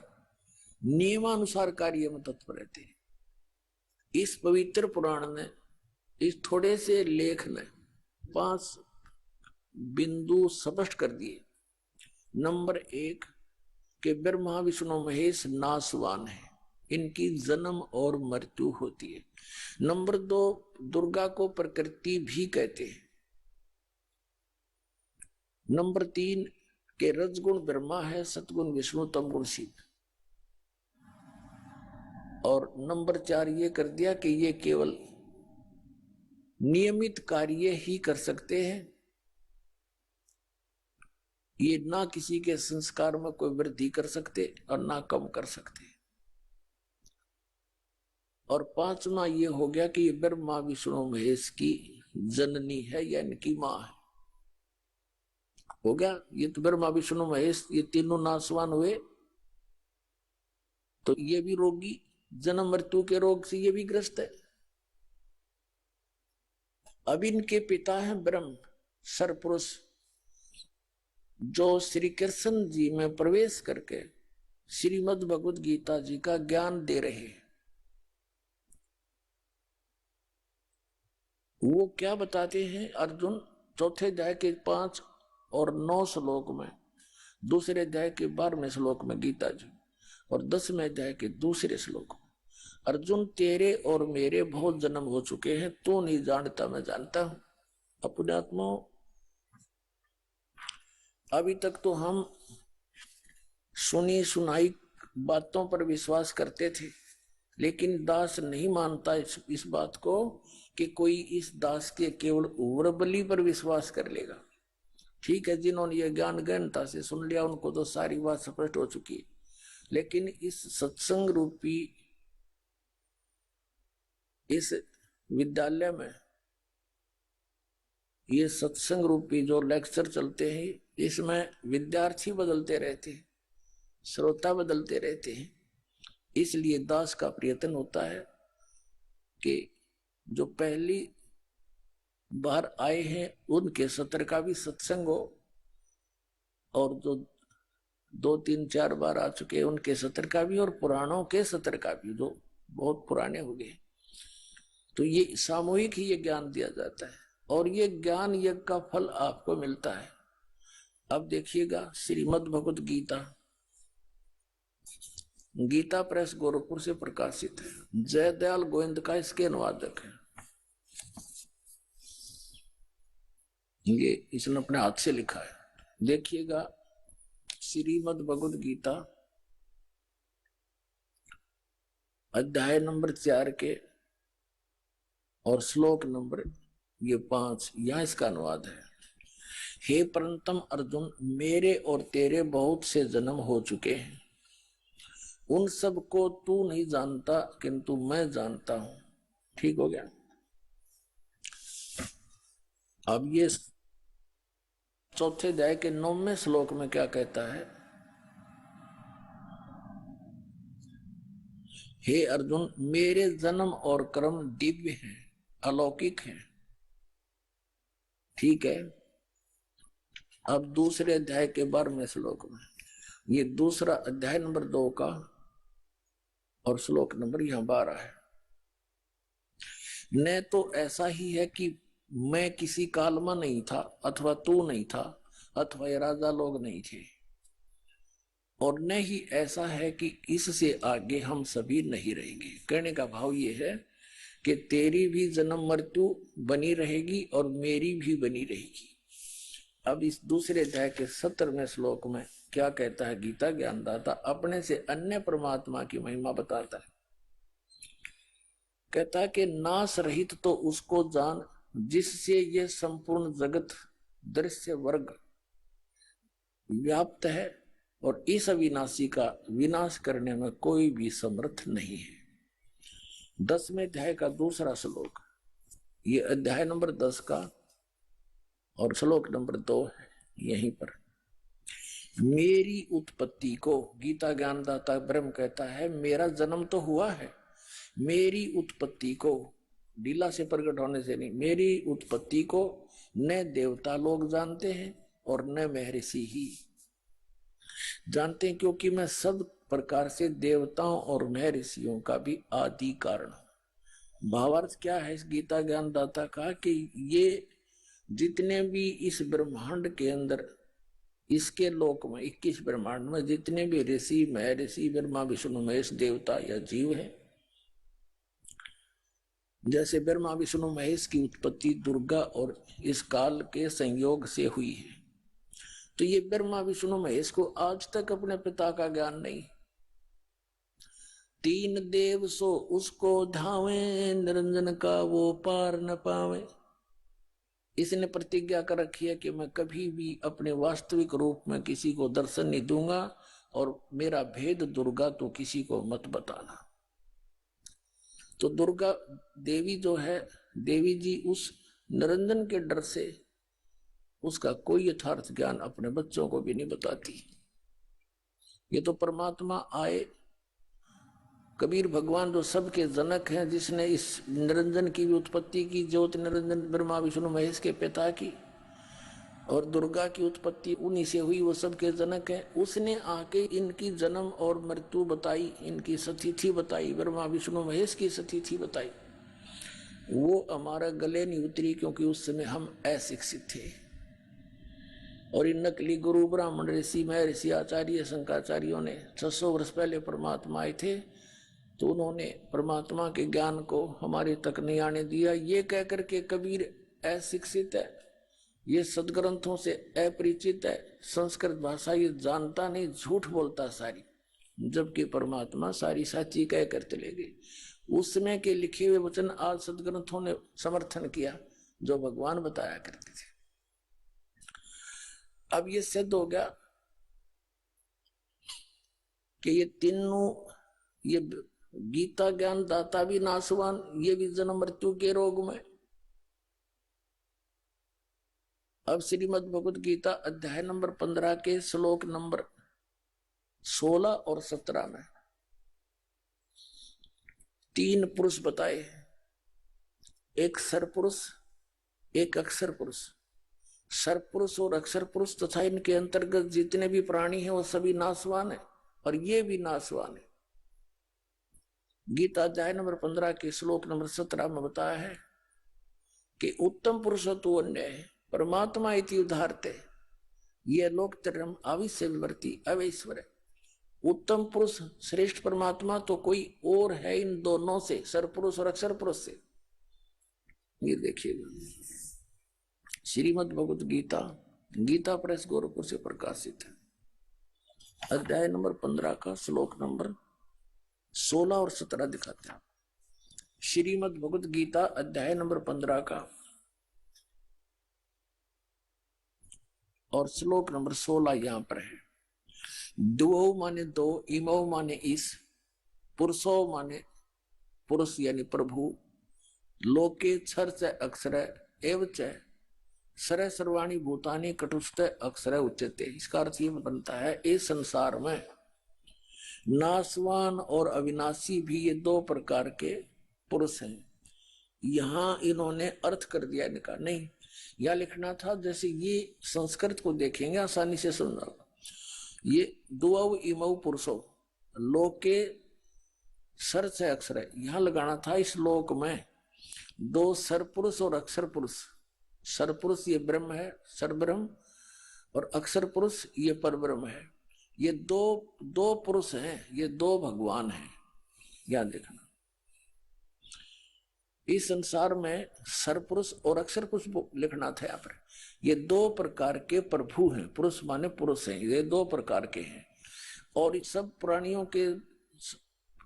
नियमानुसार कार्य में तत्पर रहते हैं। इस पवित्र पुराण ने, इस थोड़े से लेख में 5 बिंदु स्पष्ट कर दिए। नंबर 1 के ब्रह्मा विष्णु महेश नाशवान है, इनकी जन्म और मृत्यु होती है। नंबर 2 दुर्गा को प्रकृति भी कहते हैं। नंबर 3 के रजगुण ब्रह्मा है, सतगुण विष्णु, तमगुण शिव। और नंबर 4 ये कर दिया कि ये केवल नियमित कार्य ही कर सकते हैं, ये ना किसी के संस्कार में कोई वृद्धि कर सकते और ना कम कर सकते। और 5वां ये हो गया कि ये ब्रह्मा विष्णु महेश की जननी है या इनकी मां है। हो गया। ये तो ब्रह्मा विष्णु महेश ये तीनों नासवान हुए, तो ये भी रोगी, जन्म मृत्यु के रोग से ये भी ग्रस्त है। अब इनके पिता हैं ब्रह्म सरपुरुष, जो श्री कृष्ण जी में प्रवेश करके श्रीमद् भगवद गीता जी का ज्ञान दे रहे हैं। वो क्या बताते हैं अर्जुन, चौथे अध्याय के 5 और 9 श्लोक में, दूसरे अध्याय के 12वें श्लोक में गीता जी, और 10वें अध्याय के दूसरे श्लोक में, अर्जुन तेरे और मेरे बहुत जन्म हो चुके हैं, तू नहीं जानता मैं जानता हूं। अपने आत्मा अभी तक तो हम सुनी सुनाई बातों पर विश्वास करते थे, लेकिन दास नहीं मानता इस बात को कि कोई इस दास के केवल उर्बली पर विश्वास कर लेगा। ठीक है, जिन्होंने ये ज्ञान गहनता से सुन लिया उनको तो सारी बात स्पष्ट हो चुकी है, लेकिन इस सत्संग रूपी इस विद्यालय में ये सत्संग रूपी जो लेक्चर चलते हैं, इसमें विद्यार्थी बदलते रहते हैं, श्रोता बदलते रहते हैं। इसलिए दास का प्रयत्न होता है कि जो पहली बार आए हैं उनके सत्र का भी सत्संग हो, और जो 2-3-4 बार आ चुके हैं उनके सत्र का भी, और पुराणों के सत्र का भी, जो बहुत पुराने हो गए। तो ये सामूहिक ही ये ज्ञान दिया जाता है, और ये ज्ञान यज्ञ का फल आपको मिलता है। अब देखिएगा श्रीमद् भगवद गीता, गीता प्रेस गोरखपुर से प्रकाशित है, जयदयाल गोविंद का इसके अनुवादक है। ये इसने अपने हाथ से लिखा है। देखिएगा श्रीमद् भगवद गीता अध्याय नंबर 4 के और श्लोक नंबर ये 5, यहां इसका अनुवाद है। हे परंतम अर्जुन, मेरे और तेरे बहुत से जन्म हो चुके हैं, उन सब को तू नहीं जानता किंतु मैं जानता हूं। ठीक हो गया। अब ये चौथे अध्याय के 9वें श्लोक में क्या कहता है, हे अर्जुन, मेरे जन्म और कर्म दिव्य हैं, अलौकिक हैं। ठीक है। अब दूसरे अध्याय के 12वें श्लोक में, ये दूसरा अध्याय नंबर 2 का और श्लोक नंबर यहां 12 है। न तो ऐसा ही है कि मैं किसी काल में नहीं था, अथवा तू नहीं था, अथवा ये राजा लोग नहीं थे, और न ही ऐसा है कि इससे आगे हम सभी नहीं रहेंगे। कहने का भाव ये है कि तेरी भी जन्म मृत्यु बनी रहेगी और मेरी भी बनी रहेगी। अब इस दूसरे अध्याय के 17वें श्लोक में क्या कहता है गीता ज्ञानदाता, अपने से अन्य परमात्मा की महिमा बताता है। कहता है कि नाश रहित तो उसको जान जिससे ये संपूर्ण जगत दृश्य वर्ग व्याप्त है, और इस अविनाशी का विनाश करने में कोई भी समर्थ नहीं है। 10वें अध्याय का दूसरा श्लोक, ये अध्याय नंबर 10 का और श्लोक नंबर 2 है। यहीं पर मेरी उत्पत्ति को, गीता ज्ञानदाता ब्रह्म कहता है मेरा जन्म तो हुआ है, मेरी उत्पत्ति को, लीला से प्रकट होने से नहीं, मेरी उत्पत्ति को न देवता लोग जानते हैं और न महर्षि ही जानते हैं, क्योंकि मैं सब प्रकार से देवताओं और महर्षियों का भी आदि कारण हूं। भावार्थ क्या है इस गीता ज्ञानदाता का कि ये जितने भी इस ब्रह्मांड के अंदर, इसके लोक में 21 ब्रह्मांड में जितने भी ऋषि महर्षि ब्रह्मा विष्णु महेश देवता या जीव है, जैसे ब्रह्मा विष्णु महेश की उत्पत्ति दुर्गा और इस काल के संयोग से हुई है, तो ये ब्रह्मा विष्णु महेश को आज तक अपने पिता का ज्ञान नहीं। 3 देव सो उसको धावे, निरंजन का वो पार न पावे। इसने प्रतिज्ञा कर रखी है कि मैं कभी भी अपने वास्तविक रूप में किसी को दर्शन नहीं दूंगा, और मेरा भेद दुर्गा तो किसी को मत बताना। तो दुर्गा देवी जो है, देवी जी उस निरंजन के डर से उसका कोई यथार्थ ज्ञान अपने बच्चों को भी नहीं बताती। ये तो परमात्मा आए, कबीर भगवान जो सबके जनक हैं, जिसने इस निरंजन की भी उत्पत्ति की, ज्योति निरंजन ब्रह्मा विष्णु महेश के पिता की, और दुर्गा की उत्पत्ति उन्हीं से हुई, वो सबके जनक है। उसने आके इनकी जन्म और मृत्यु बताई, इनकी सतिथि बताई, ब्रह्मा विष्णु महेश की सतिथि बताई। वो हमारा गले नहीं उतरी, क्योंकि उस समय हम अशिक्षित थे। और इन नकली गुरु ब्राह्मण ऋषि महर्षि आचार्य शंकराचार्यों ने 600 वर्ष पहले परमात्मा आए थे, तो उन्होंने परमात्मा के ज्ञान को हमारे तक नहीं आने दिया। ये कहकर के कबीर अशिक्षित है, ये सदग्रंथों से अपरिचित है, संस्कृत भाषा ये जानता नहीं, झूठ बोलता सारी, जबकि परमात्मा सारी साची कह कर चले गए। उस समय के लिखे हुए वचन आज सदग्रंथों ने समर्थन किया, जो भगवान बताया करते थे। अब ये सिद्ध हो गया कि ये तीनों, ये गीता ज्ञान दाता भी नासवान, ये भी जन्म मृत्यु के रोग में। अब श्रीमद् भगवत गीता अध्याय नंबर 15 के श्लोक नंबर 16 और 17 में 3 पुरुष बताए, एक सरपुरुष, एक अक्षर पुरुष। सरपुरुष और अक्षर पुरुष तथा इनके अंतर्गत जितने भी प्राणी हैं वो सभी नासवान है, और ये भी नासवान है। गीता अध्याय नंबर 15 के श्लोक नंबर 17 में बताया है कि उत्तम पुरुष तो अन्य है परमात्मा इति उदाहरते, ये लोक तरम आविश्य विवर्ती अवैश्वर है। उत्तम पुरुष श्रेष्ठ परमात्मा तो कोई और है इन दोनों से, सरपुरुष और अक्षर पुरुष से। ये देखिएगा श्रीमद् भगवत गीता, गीता प्रेस गोरखपुर से प्रकाशित है, अध्याय नंबर 15 का श्लोक नंबर 16 और 17 दिखाते हैं। श्रीमद् भगवत गीता अध्याय नंबर 15 का और श्लोक नंबर 16 यहां पर है। द्वौ माने दो, इमौ माने इस, पुरुषो माने पुरुष यानी प्रभु, लोके क्षर से अक्षर एवं सर सर्वाणी भूतानी कटुष्ट अक्षर उच्चते। इसका अर्थ ये बनता है, इस संसार में नासवान और अविनाशी भी ये 2 प्रकार के पुरुष हैं। यहां इन्होंने अर्थ कर दिया, इनका नहीं, या लिखना था जैसे ये संस्कृत को देखेंगे आसानी से समझना। ये द्वौ इमौ पुरुषो लोके सर से अक्षर है, यहां लगाना था इस लोक में 2 सरपुरुष और अक्षर पुरुष। सरपुरुष ये ब्रह्म है, सरब्रह्म, और अक्षर पुरुष ये परब्रह्म है। ये दो पुरुष हैं, ये 2 भगवान हैं। याद देखना, इस संसार में सरपुरुष और अक्षर पुरुष लिखना था यहाँ पर। ये 2 प्रकार के प्रभु हैं, पुरुष माने पुरुष हैं, ये 2 प्रकार के हैं। और सब प्राणियों के,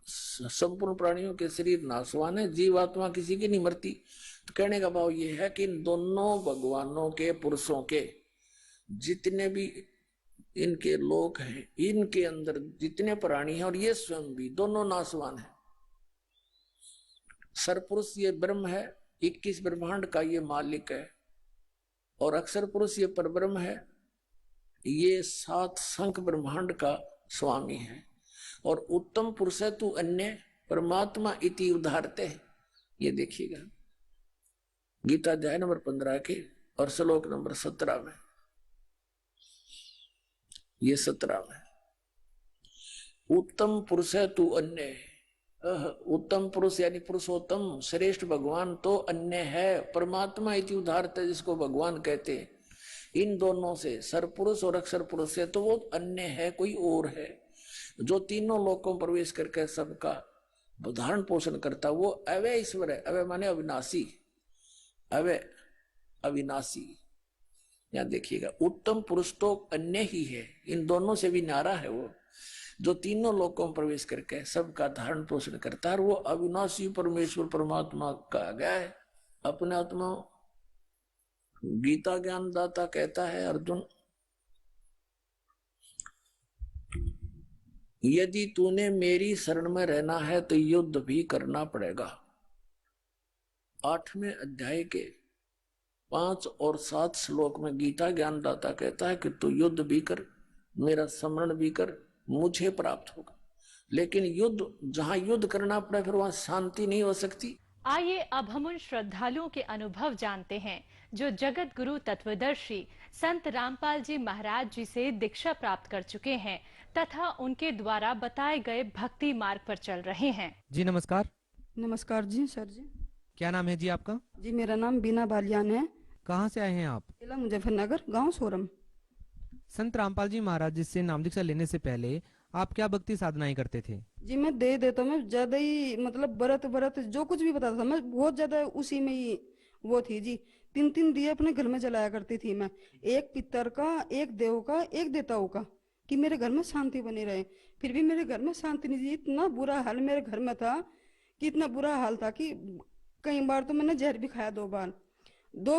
संपूर्ण प्राणियों के शरीर नासवान है, जीवात्मा किसी की नहीं मरती। तो कहने का भाव ये है कि इन दोनों भगवानों के, पुरुषों के जितने भी इनके लोक हैं, इनके अंदर जितने प्राणी हैं, और ये स्वयं भी दोनों नासवान है। सरपुरुष ये ब्रह्म है, 21 ब्रह्मांड का ये मालिक है, और अक्षर पुरुष ये परब्रह्म है, ये 7 संख ब्रह्मांड का स्वामी है। और उत्तम पुरुष है तू अन्य परमात्मा इति उदाहरते है। ये देखिएगा गीता अध्याय नंबर 15 के और श्लोक नंबर 17 में, ये 17 में उत्तम पुरुष है तू अन्य। उत्तम पुरुष यानी पुरुषोत्तम श्रेष्ठ भगवान तो अन्य है, परमात्मा इति उदाहरते जिसको भगवान कहते हैं। इन दोनों से, सरपुरुष और अक्षर पुरुष से, तो वो अन्य है, कोई और है जो तीनों लोकों में प्रवेश करके सबका धारण पोषण करता, वो अवय ईश्वर है। अवय माने अविनाशी, अवय अविनाशी। यहां देखिएगा, उत्तम पुरुष तो अन्य ही है, इन दोनों से भी न्यारा है वो, जो तीनों लोकों में प्रवेश करके सबका धारण पोषण करता है। वो अविनाशी परमेश्वर परमात्मा कहा गया है। अपने आत्मा गीता ज्ञान दाता कहता है अर्जुन, यदि तूने मेरी शरण में रहना है तो युद्ध भी करना पड़ेगा। 8वें अध्याय के 5 और 7 श्लोक में गीता ज्ञानदाता कहता है कि तू युद्ध भी कर, मेरा स्मरण भी कर, मुझे प्राप्त होगा। लेकिन युद्ध, जहां युद्ध करना पड़े फिर वहां शांति नहीं हो सकती। आइए अब हम उन श्रद्धालुओं के अनुभव जानते हैं जो जगत गुरु तत्वदर्शी संत रामपाल जी महाराज जी से दीक्षा प्राप्त कर चुके हैं तथा उनके द्वारा बताए गए भक्ति मार्ग पर चल रहे हैं। जी नमस्कार। नमस्कार जी सर जी। क्या नाम है जी आपका? जी मेरा नाम बीना बालियान है। कहाँ से आए हैं आप? जिला मुजफ्फरनगर, गांव सोरम। संत रामपाल जी महाराज जी से नाम दीक्षा लेने से पहले आप क्या भक्ति साधनाएं करते थे? जी मैं दे देता हूँ, मैं ज्यादा ही मतलब व्रत जो कुछ भी बताता था मैं बहुत ज्यादा उसी में ही वो थी जी। 3 दिए अपने घर में जलाया करती थी मैं, एक पितर का, एक देव का, एक देवताओं का, कि मेरे घर में शांति बनी रहे। फिर भी मेरे घर में शांति नहीं थी। इतना बुरा हाल मेरे घर में था कि इतना बुरा हाल था कि कई बार तो मैंने जहर भी खाया, 2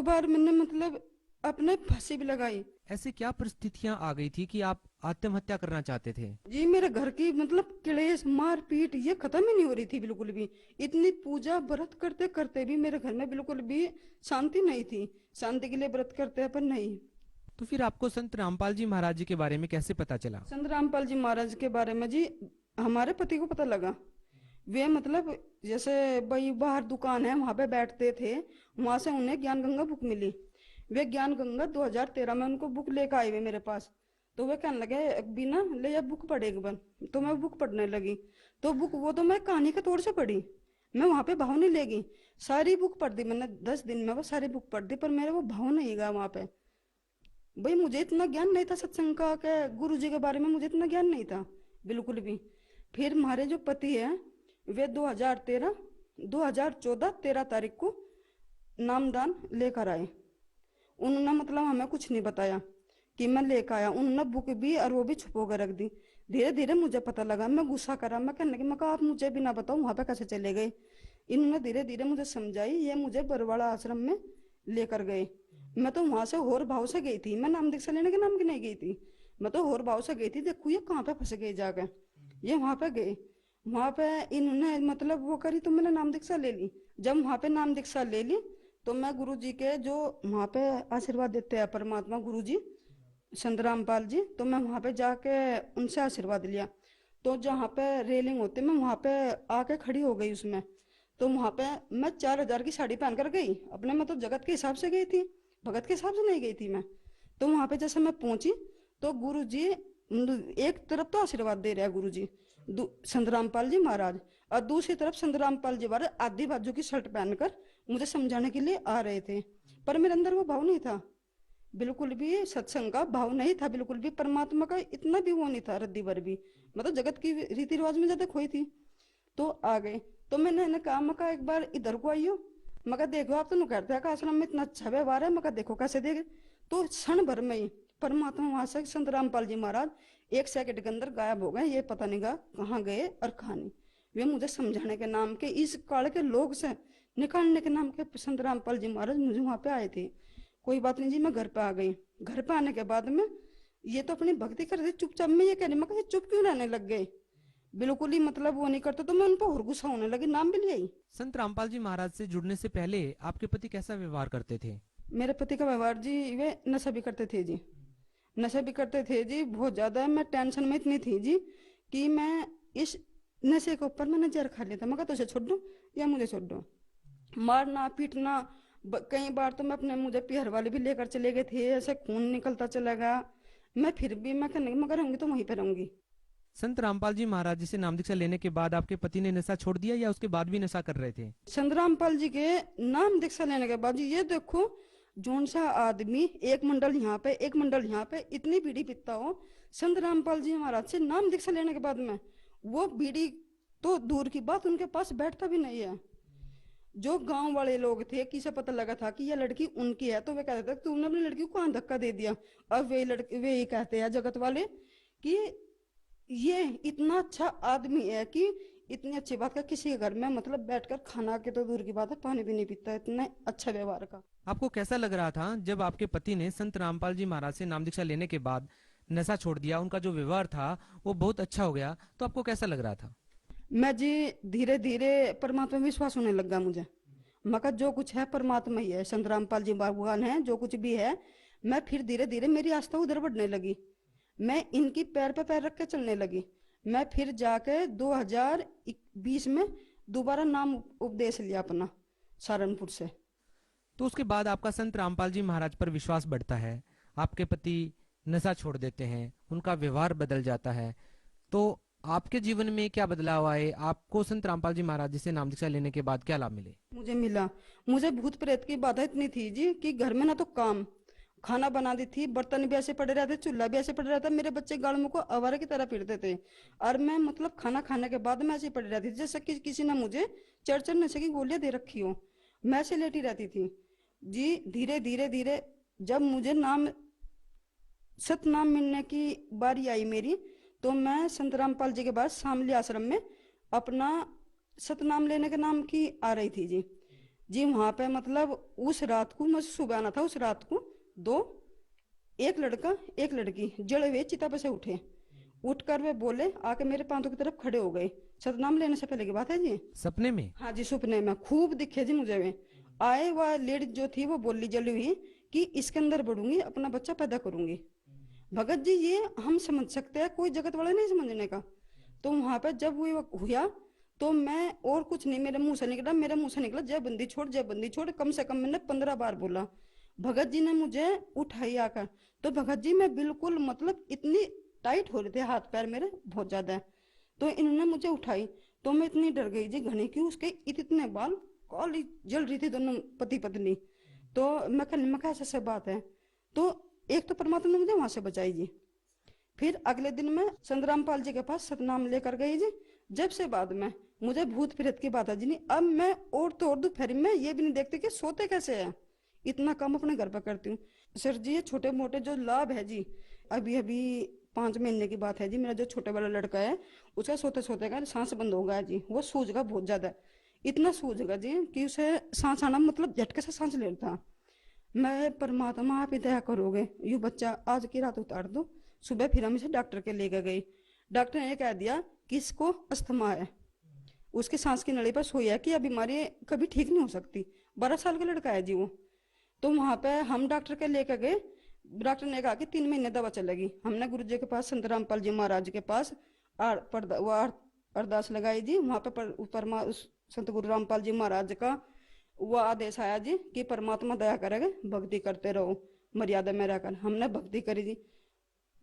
बार मैंने मतलब अपने फांसी भी लगाई। ऐसी क्या परिस्थितियां आ गई थी कि आप आत्महत्या करना चाहते थे? जी मेरे घर की मतलब क्लेश, मारपीट ये खत्म ही नहीं हो रही थी बिल्कुल भी। इतनी पूजा व्रत करते करते भी मेरे घर में बिल्कुल भी शांति नहीं थी। शांति के लिए व्रत करते हैं पर नहीं। तो फिर आपको संत रामपाल जी महाराज जी के बारे में कैसे पता चला? संत रामपाल जी महाराज के बारे में जी हमारे पति को पता लगा। वे मतलब जैसे भाई बाहर दुकान है वहां पे बैठते थे, वहां से उन्हें ज्ञान गंगा बुक मिली। वे ज्ञान गंगा 2013 में उनको बुक लेकर आए हुए मेरे पास। तो वे कहने लगे बिना ले जा बुक पढ़ेगी बन। तो मैं बुक पढ़ने लगी। तो बुक वो तो मैं कहानी के तौर से पढ़ी, मैं वहां पे भाव नहीं लेगी। सारी बुक पढ़ दी मैंने, 10 दिन में वो सारी बुक पढ़ दी, पर मेरे वो भाव नहीं गया वहां पे। भाई मुझे इतना ज्ञान नहीं था सत्संग का, के गुरु जी के बारे में मुझे इतना ज्ञान नहीं था बिल्कुल भी। फिर हमारे जो पति है वे 2014 13 तारीख को नामदान लेकर आए। उन्होंने मतलब हमें कुछ नहीं बताया कि मैं लेकर आया। उन्होंने बुक भी और वो भी छुपो कर रख दी। धीरे धीरे मुझे पता लगा, मैं गुस्सा करा, मैं कहने लगी मैं कहा आप मुझे भी ना बताओ वहां पे कैसे चले गए। इन्होंने धीरे धीरे मुझे समझाई, ये मुझे बरवाड़ा आश्रम में लेकर गए। मैं तो वहां से होर भाव से गई थी, मैं नाम दीक्षा लेने के नाम की नहीं गई थी, मैं तो होर भाव से गई थी। देखो ये कहाँ पे फंस गए जाके, ये वहां पे गए, वहां पे इन्होंने मतलब वो करी तो मैंने नाम दीक्षा ले ली। जब वहां पे नाम दीक्षा ले ली तो मैं गुरु जी के जो वहां पे आशीर्वाद देते हैं परमात्मा गुरु जी संत रामपाल जी, तो मैं वहां पे जाके उनसे आशीर्वाद लिया। तो जहाँ पे रेलिंग होती मैं वहां पे आके खड़ी हो गई उसमें। तो वहां पे मैं 4000 की साड़ी पहन कर गई अपने, मैं तो जगत के हिसाब से गई थी, भगत के हिसाब से नहीं गई थी मैं। तो वहां पे जैसे मैं पहुंची तो गुरु जी एक तरफ तो आशीर्वाद दे रहे हैं गुरु जी संत रामपाल जी महाराज, और दूसरी तरफ संत रामपाल जी महाराज आधी बाजू की शर्ट पहनकर मुझे समझाने के लिए आ रहे थे। पर मेरे अंदर वो भाव नहीं था, बिल्कुल भी सत्संग का भाव नहीं था, बिल्कुल भी परमात्मा का इतना भी वो नहीं था रद्दी भर भी, मतलब जगत की रीति रिवाज में ज्यादा खोई थी। तो आ गए तो मैंने कहा मैं एक बार इधर को आइयो, मैं देखो आप तो कहते हैं आश्रम में इतना अच्छा व्यवहार है, मैं देखो कैसे देखे। तो क्षण भर में ही परमात्मा वहां से संत रामपाल जी महाराज 1 सेकंड के अंदर गायब हो गए। ये पता नहीं कहाँ गए और कहाँ नहीं। वे मुझे समझाने के नाम के, इस काल के लोग से निकालने के नाम के संत रामपाल जी महाराज मुझे वहां पे आए थे। कोई बात नहीं जी, मैं घर पे आ गई। घर पे आने के बाद में ये तो अपनी भक्ति कर रहे चुपचाप, मैं ये कह रही मैं चुप क्यों रहने लग गए, बिल्कुल ही मतलब वो नहीं करते। तो मैं उन पर और गुस्सा होने लगी, नाम भी लिया। संत रामपाल जी महाराज से जुड़ने से पहले आपके पति कैसा व्यवहार करते थे? मेरे पति का व्यवहार जी, वे नशा भी करते थे जी, नशा भी करते थे जी बहुत ज्यादा। मैं टेंशन में इतनी थी जी कि मैं इस नशे के ऊपर मैंने जहर खा लिया था। मैं तुझे छोड़ दूं या मुझे छोड़ दो, मारना पीटना। कई बार तो मैं अपने मुझे पिहर वाले भी लेकर चले गए थे, ऐसे खून निकलता चला गया। मैं फिर भी मैं कहने मैं रहूंगी तो वहीं पे रहूंगी। संत रामपाल जी महाराज जी से नाम दीक्षा लेने के बाद आपके पति ने नशा छोड़ दिया या उसके बाद भी नशा कर रहे थे? संत रामपाल जी के नाम दीक्षा लेने के बाद जी ये देखो जोन सा आदमी एक मंडल यहाँ पे एक मंडल यहाँ पे इतनी बीड़ी पीता हो, संत रामपाल जी महाराज से नाम दीक्षा लेने के बाद में वो बीड़ी तो दूर की बात उनके पास बैठता भी नहीं है। जो गांव वाले लोग थे, किसे पता लगा था कि यह लड़की उनकी है, तो वे कहते थे तुमने अपनी लड़की को कहाँ धक्का दे दिया। अब वे ही कहते हैं जगत वाले कि ये इतना अच्छा आदमी है कि इतनी अच्छी बात का किसी के घर में मतलब बैठकर खाना के तो दूर की बात है, पानी भी नहीं पीता, इतने अच्छा व्यवहार का। आपको कैसा लग रहा था जब आपके पति ने संत रामपाल जी महाराज से नाम दीक्षा लेने के बाद नशा छोड़ दिया, उनका जो व्यवहार था वो बहुत अच्छा हो गया, तो आपको कैसा लग रहा था? मैं जी धीरे धीरे परमात्मा में विश्वास होने लगा मुझे। मैं कहा जो कुछ है परमात्मा ही है, संत रामपाल जी भगवान है, जो कुछ भी है। मैं फिर धीरे धीरे मेरी आस्था उधर बढ़ने लगी, मैं इनकी पैर पे पैर रख के चलने लगी। मैं फिर जाके 2020 में दोबारा नाम उपदेश लिया अपना सहारनपुर से। तो उसके बाद आपका संत रामपाल जी महाराज पर विश्वास बढ़ता है, आपके पति नशा छोड़ देते हैं, उनका व्यवहार बदल जाता है। तो आपके जीवन में क्या बदलाव आए? आपको संत रामपाल जी महाराज जी से नाम दीक्षा लेने के बाद क्या लाभ मिले? मुझे भूत प्रेत की बाधा इतनी थी जी कि घर में ना तो काम, खाना बना दी थी, बर्तन भी ऐसे पड़े रहते, चूल्हा भी ऐसे पड़े रहता, मेरे बच्चे गाल मुंह को आवारा की तरह फिरते थे। और मैं मतलब खाना खाने के बाद मैं ऐसे पड़ी रहती थी जैसे कि किसी ने मुझे चरचर नशे की गोलियां दे रखी हो, मैं ऐसे लेटी रहती थी जी। धीरे धीरे धीरे जब मुझे सतनाम मिलने की बारी आई मेरी, तो मैं संत रामपाल जी के बाद शामली आश्रम में अपना सतनाम लेने के नाम की आ रही थी जी। वहां पे मतलब उस रात को मुझे सुबह आना था, उस रात को एक लड़का एक लड़की जड़े हुए चिता पे से उठकर वे बोले, आके मेरे पांतों की तरफ खड़े हो गए। सतनाम लेने से पहले की बात है जी। सपने में? हाँ जी, सपने में खूब दिखे जी मुझे। वे आए, वह लेडीज जो थी वो बोली जली हुई कि इसके अंदर बढ़ूंगी, अपना बच्चा पैदा करूंगी। भगत जी ये हम समझ सकते हैं, कोई जगत वाला नहीं समझने का। तो वहां पर जब वो हुआ तो मैं और कुछ नहीं, मेरे मुंह से निकला जय बंदी छोड़, जय बंदी छोड़। कम से कम मैंने 15 बार बोला। भगत जी ने मुझे उठाई आकर, तो भगत जी मैं बिल्कुल मतलब इतनी टाइट हो रहे थे हाथ पैर मेरे बहुत ज्यादा, तो इन्होंने मुझे उठाई तो मैं इतनी डर गई जी घने की। उसके इतने बाल काली जल रही थी दोनों पति पत्नी। तो मैं कहा ऐसा बात है। तो एक तो परमात्मा ने मुझे वहां से बचाई जी। फिर अगले दिन मैं संत रामपाल जी के पास सतनाम लेकर गई जी। जब से बाद में मुझे भूत प्रेत की बात है जी नहीं। अब मैं और तो और दोपहर में ये भी नहीं देखती कि सोते कैसे है, इतना काम अपने घर पर करती हूँ। सर जी ये छोटे मोटे जो लाभ है जी, अभी 5 महीने की बात है जी। मेरा जो छोटे वाला लड़का है उसका सोते सोते का सांस बंद हो गया जी। वो सूझेगा बहुत ज्यादा, इतना सूझेगा जी कि उसे सांस आना मतलब झटके से सांस लेता। मैं परमात्मा आप ही दया करोगे, ये बच्चा आज की रात उतार दो। सुबह फिर हम इसे डॉक्टर के लेकर गई। डॉक्टर ने कह दिया कि इसको अस्थमा है, उसकी सांस की नली पर सोई है कि यह बीमारी कभी ठीक नहीं हो सकती। 12 साल का लड़का है जी वो। तो वहां पे हम डॉक्टर के लेकर गए। डॉक्टर ने कहा कि 3 महीने दवा चलेगी। हमने गुरु जी के पास संत रामपाल जी महाराज के पास अरदास लगाई जी। वहां पे संत गुरु रामपाल जी महाराज का वो आदेश आया जी कि परमात्मा दया करेगा, भक्ति करते रहो मर्यादा में रहकर। हमने भक्ति करी जी।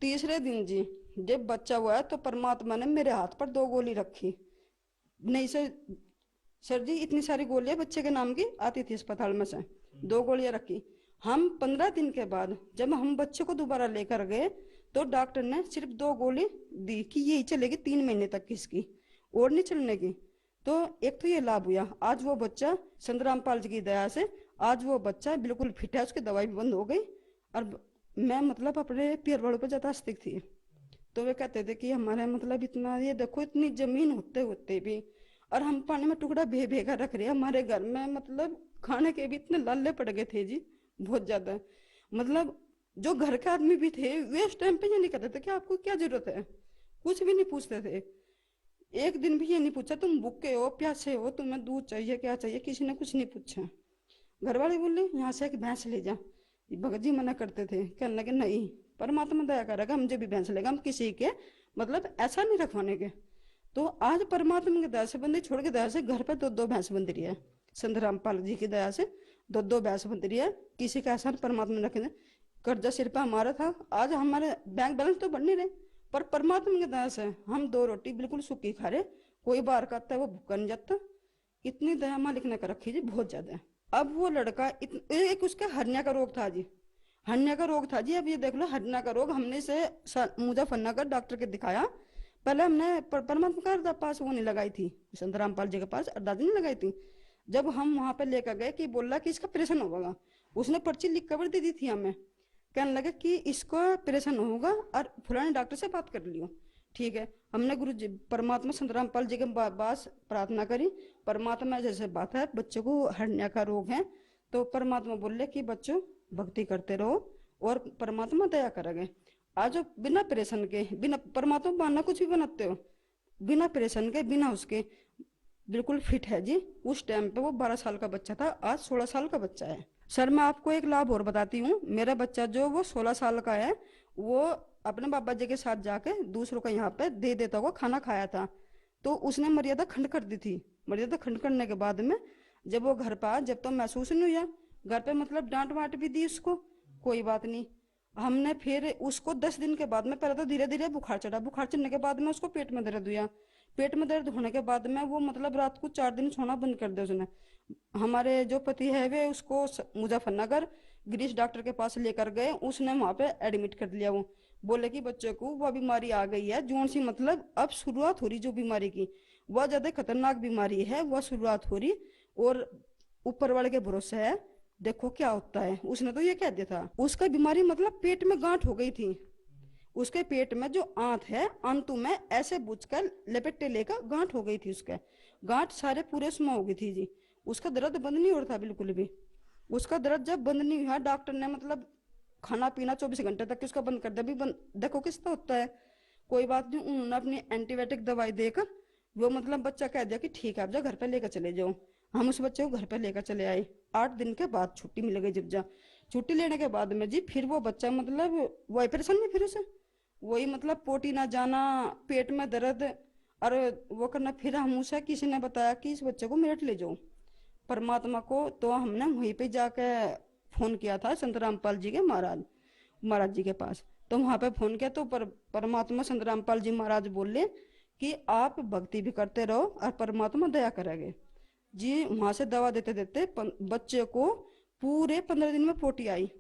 तीसरे दिन जी जब बच्चा हुआ तो परमात्मा ने मेरे हाथ पर 2 गोली रखी। नहीं सर जी इतनी सारी गोलियां बच्चे के नाम की आती थी अस्पताल में से, 2 गोलियां रखी। हम 15 दिन के बाद जब हम बच्चे को दोबारा लेकर गए तो डॉक्टर ने सिर्फ 2 गोली दी कि यही चलेगी 3 महीने तक की, इसकी और नहीं चलने की। तो एक तो ये लाभ हुआ, आज वो बच्चा संत रामपाल जी की दया से आज वो बच्चा बिल्कुल फिट है, उसकी दवाई भी बंद हो गई। और मैं मतलब अपने पैर वालों पर ज्यादा आस्तिक थी। तो वे कहते थे कि हमारे मतलब इतना, ये देखो इतनी जमीन होते होते भी और हम पानी में टुकड़ा भेगा रख रहे। हमारे घर में मतलब खाने के भी इतने लाले पड़ गए थे जी, बहुत ज्यादा। मतलब जो घर के आदमी भी थे वे उस टाइम पे ये नहीं कहते थे कि आपको क्या जरूरत है, कुछ भी नहीं पूछते थे। एक दिन भी ये नहीं पूछा तुम भूखे हो प्यासे हो, तुम्हें दूध चाहिए क्या चाहिए, किसी ने कुछ नहीं पूछा। घर वाले बोले यहाँ से एक भैंस ले जा। भगत जी मना करते थे, कहने लगे नहीं परमात्मा दया करेगा, हम जो भी भैंस लेगा हम किसी के मतलब ऐसा नहीं रखवाने के। तो आज परमात्मा की दया से बंदी छोड़ के दया से घर पे 2 भैंस बंध रही है। संत रामपाल जी की दया से 2 भैंस बंध रही है। किसी का ऐसा परमात्मा ने रखे, कर्जा सिर पे हमारा था, आज हमारे बैंक बैलेंस तो बढ़ नहीं रहे, पर परमात्मा की दया से हम 2 रोटी बिल्कुल सूखी खा रहे। कोई बाहर का आता है वो भूखा नहीं जाता। इतनी दया मालिक ने कर रखी जी, बहुत ज्यादा। अब वो लड़का एक उसका हरनिया का रोग था जी, हरनिया का रोग था जी। अब ये देख लो हरनिया का रोग, हमने इसे मुजफ्फरनगर डॉक्टर के दिखाया। पहले हमने परमात्मा का अरदास पास वो नहीं लगाई थी, संत रामपाल जी के पास अरदास नहीं लगाई थी। जब हम वहां पे लेकर गए कि बोला कि इसका ऑपरेशन होगा, उसने पर्ची लिख कर दे दी थी हमें। कहने लगे कि इसको ऑपरेशन होगा और फलाने डॉक्टर से बात कर लियो। ठीक है, हमने गुरु जी परमात्मा संत रामपाल जी के पास प्रार्थना करी। परमात्मा जैसे बात है बच्चे को हरनिया का रोग है, तो परमात्मा बोले कि बच्चों भक्ति करते रहो और परमात्मा दया करेंगे। आज बिना ऑपरेशन के, बिना परमात्मा मानना कुछ भी बनाते हो, बिना ऑपरेशन के बिना उसके बिल्कुल फिट है जी। उस टाइम पे वो 12 साल का बच्चा था, आज 16 साल का बच्चा है। सर मैं आपको एक लाभ और बताती हूँ। मेरा बच्चा जो वो 16 साल का है, वो अपने बाबा जी के साथ जाके दूसरों का यहाँ पे दे देता हुआ खाना खाया था। तो उसने मर्यादा खंड कर दी थी। मर्यादा खंड करने के बाद में जब वो घर पर आया, जब तो महसूस नहीं हुआ। घर पे मतलब डांट वाट भी दी उसको, कोई बात नहीं। हमने फिर उसको 10 दिन के बाद में, पहले तो धीरे धीरे बुखार चढ़ा, बुखार चढ़ने के बाद में उसको पेट में दर्द हुआ। पेट में दर्द होने के बाद में वो मतलब रात को 4 दिन सोना बंद कर दिया उसने। हमारे जो पति है वे उसको मुजफ्फरनगर गिरीश डॉक्टर के पास लेकर गए। उसने वहां पे एडमिट कर लिया। वो बोले कि बच्चे को वह बीमारी आ गई है, जोन सी मतलब अब शुरुआत हो रही जो बीमारी की, वह ज्यादा खतरनाक बीमारी है, वह शुरुआत हो रही और ऊपर वाले के भरोसे है, देखो क्या होता है। उसने तो ये कह दिया था। उसका बीमारी मतलब पेट में गांठ हो गई थी। उसके पेट में जो आंत है, आंतों में ऐसे बुझकर लपेटे लेकर गांठ हो गई थी। उसके गांठ सारे पूरे उसमें हो गई थी जी। उसका दर्द बंद नहीं हो रहा था बिल्कुल भी। उसका दर्द जब बंद नहीं हुआ, डॉक्टर ने मतलब खाना पीना 24 घंटे तक उसका बंद कर दिया। भी बंद, देखो किस तरह होता है। कोई बात नहीं, उन्होंने अपनी एंटीबायोटिक दवाई देकर वो मतलब बच्चा कह दिया कि ठीक है अब जा घर पे लेकर चले जाओ। हम उस बच्चे को घर पे लेकर चले आए। 8 दिन के बाद छुट्टी मिल गई। जब जा छुट्टी लेने के बाद में जी फिर वो बच्चा मतलब वही परेशानी, फिर उसे वही मतलब पोटी ना जाना, पेट में दर्द और वो करना। फिर हम उसे किसी ने बताया कि इस बच्चे को मेरठ ले जाओ परमात्मा को। तो हमने वहीं पे जाके फोन किया था संत रामपाल जी के महाराज जी के पास। तो वहां पे फोन किया तो परमात्मा संत रामपाल जी महाराज बोले कि आप भक्ति भी करते रहो और परमात्मा दया करेंगे जी। वहां से दवा देते देते बच्चे को पूरे 15 दिन में पोटी आई।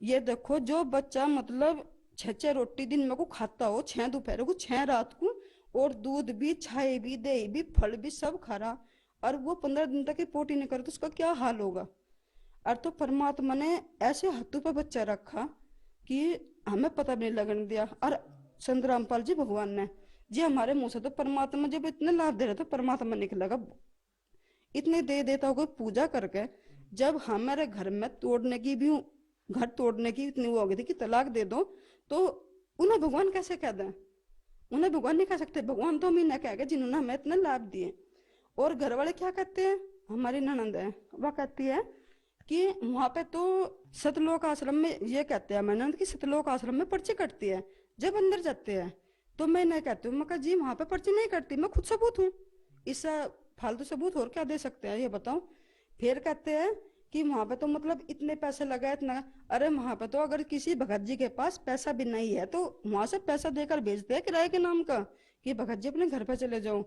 ये देखो, जो बच्चा मतलब 6 रोटी दिन में को खाता हो, 6 दोपहर को 6 रात को, और दूध भी, चाय भी, दही भी, फल भी सब खा रहा, और वो 15 दिन तक ही पोटी नहीं करे तो उसका क्या हाल होगा। और तो परमात्मा ने ऐसे हाथों पर बच्चा रखा कि हमें पता भी नहीं लगने दिया। और संत रामपाल जी भगवान ने जी हमारे मुंह से तो परमात्मा जब इतने लाभ दे रहे थे, परमात्मा निकलेगा इतने दे देता हो। पूजा करके जब हमारे घर में तोड़ने की भी, घर तोड़ने की इतनी वो हो गई थी कि तलाक दे दो, तो उन्हें भगवान कैसे कह दें। उन्हें भगवान नहीं कह सकते। भगवान तो हम ही न कह गए जिन्होंने हमें इतने लाभ दिए। और घर वाले क्या कहते हैं, हमारी ननंद है वह कहती है कि वहां पे तो सतलोक आश्रम में, ये कहते हैं ननंद की सतलोक आश्रम में पर्ची कटती है जब अंदर जाते हैं। तो मैं नहीं कहती हूँ, मैं कहा जी वहां पे पर्ची नहीं कटती, मैं खुद सबूत हूँ। इससे फालतू सबूत और क्या दे सकते हैं ये बताओ। फिर कहते हैं कि वहां पे तो मतलब इतने पैसे लगाए, इतना। अरे वहां पे तो अगर किसी भगत जी के पास पैसा भी नहीं है तो वहां से पैसा देकर भेजते हैं किराए के नाम का कि भगत जी अपने घर पे चले जाओ।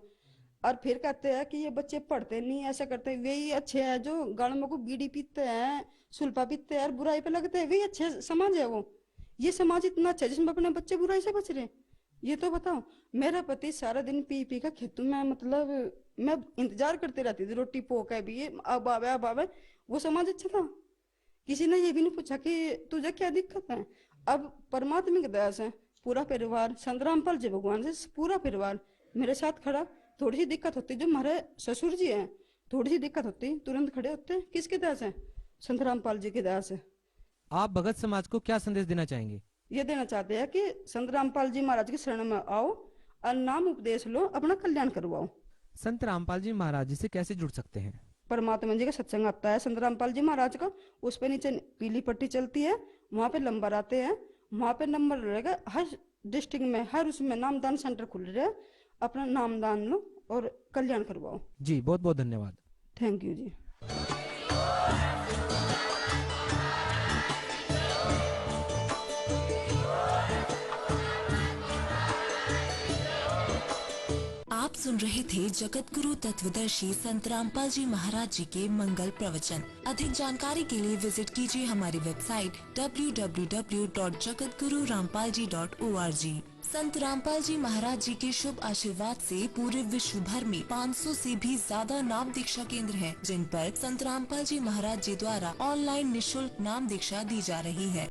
और फिर कहते हैं कि ये बच्चे पढ़ते नहीं, ऐसा करते हैं, वही अच्छे हैं जो गाड़ों को बीड़ी पीते हैं, सुल्फा पीते हैं और बुराई पे लगते हैं, वही अच्छे समाज है वो। ये समाज इतना अच्छा जिसमें अपने बच्चे बुराई से बच रहे। ये तो बताओ। मेरा पति सारा दिन पी पी का खेतों में, मतलब मैं इंतजार करती रहती थी रोटी पोक है भी, अब आवे अब आवे। वो समाज अच्छा था। किसी ने ये भी नहीं पूछा कि तुझे क्या दिक्कत है। अब परमात्मा की दया से पूरा परिवार, संत रामपाल जी भगवान से पूरा परिवार मेरे साथ खड़ा। थोड़ी सी दिक्कत होती, जो हमारे ससुर जी हैं, थोड़ी सी दिक्कत होती तुरंत खड़े होते। किसकी दया से? संत रामपाल जी की दया से। आप भगत समाज को क्या संदेश देना चाहेंगे? ये देना चाहते हैं कि संत रामपाल जी महाराज की शरण में आओ और नाम उपदेश लो, अपना कल्याण करवाओ। संत रामपाल जी महाराज जी से कैसे जुड़ सकते हैं? परमात्मा जी का सत्संग आता है संत रामपाल जी महाराज का, उस पे नीचे पीली पट्टी चलती है, वहां पे नंबर आते हैं, वहां पे नंबर रहेगा। हर डिस्ट्रिक्ट में, हर उसमें नामदान सेंटर खुल रहे हैं। अपना नामदान लो और कल्याण करवाओ। जी बहुत बहुत धन्यवाद। थैंक यू जी। आप सुन रहे थे जगत गुरु तत्वदर्शी संत रामपाल जी महाराज जी के मंगल प्रवचन। अधिक जानकारी के लिए विजिट कीजिए हमारी वेबसाइट www.jagatgururampalji.org। संत रामपाल जी महाराज जी के शुभ आशीर्वाद से पूरे विश्व भर में 500 से भी ज्यादा नाम दीक्षा केंद्र हैं, जिन पर संत रामपाल जी महाराज जी द्वारा ऑनलाइन निशुल्क नाम दीक्षा दी जा रही है।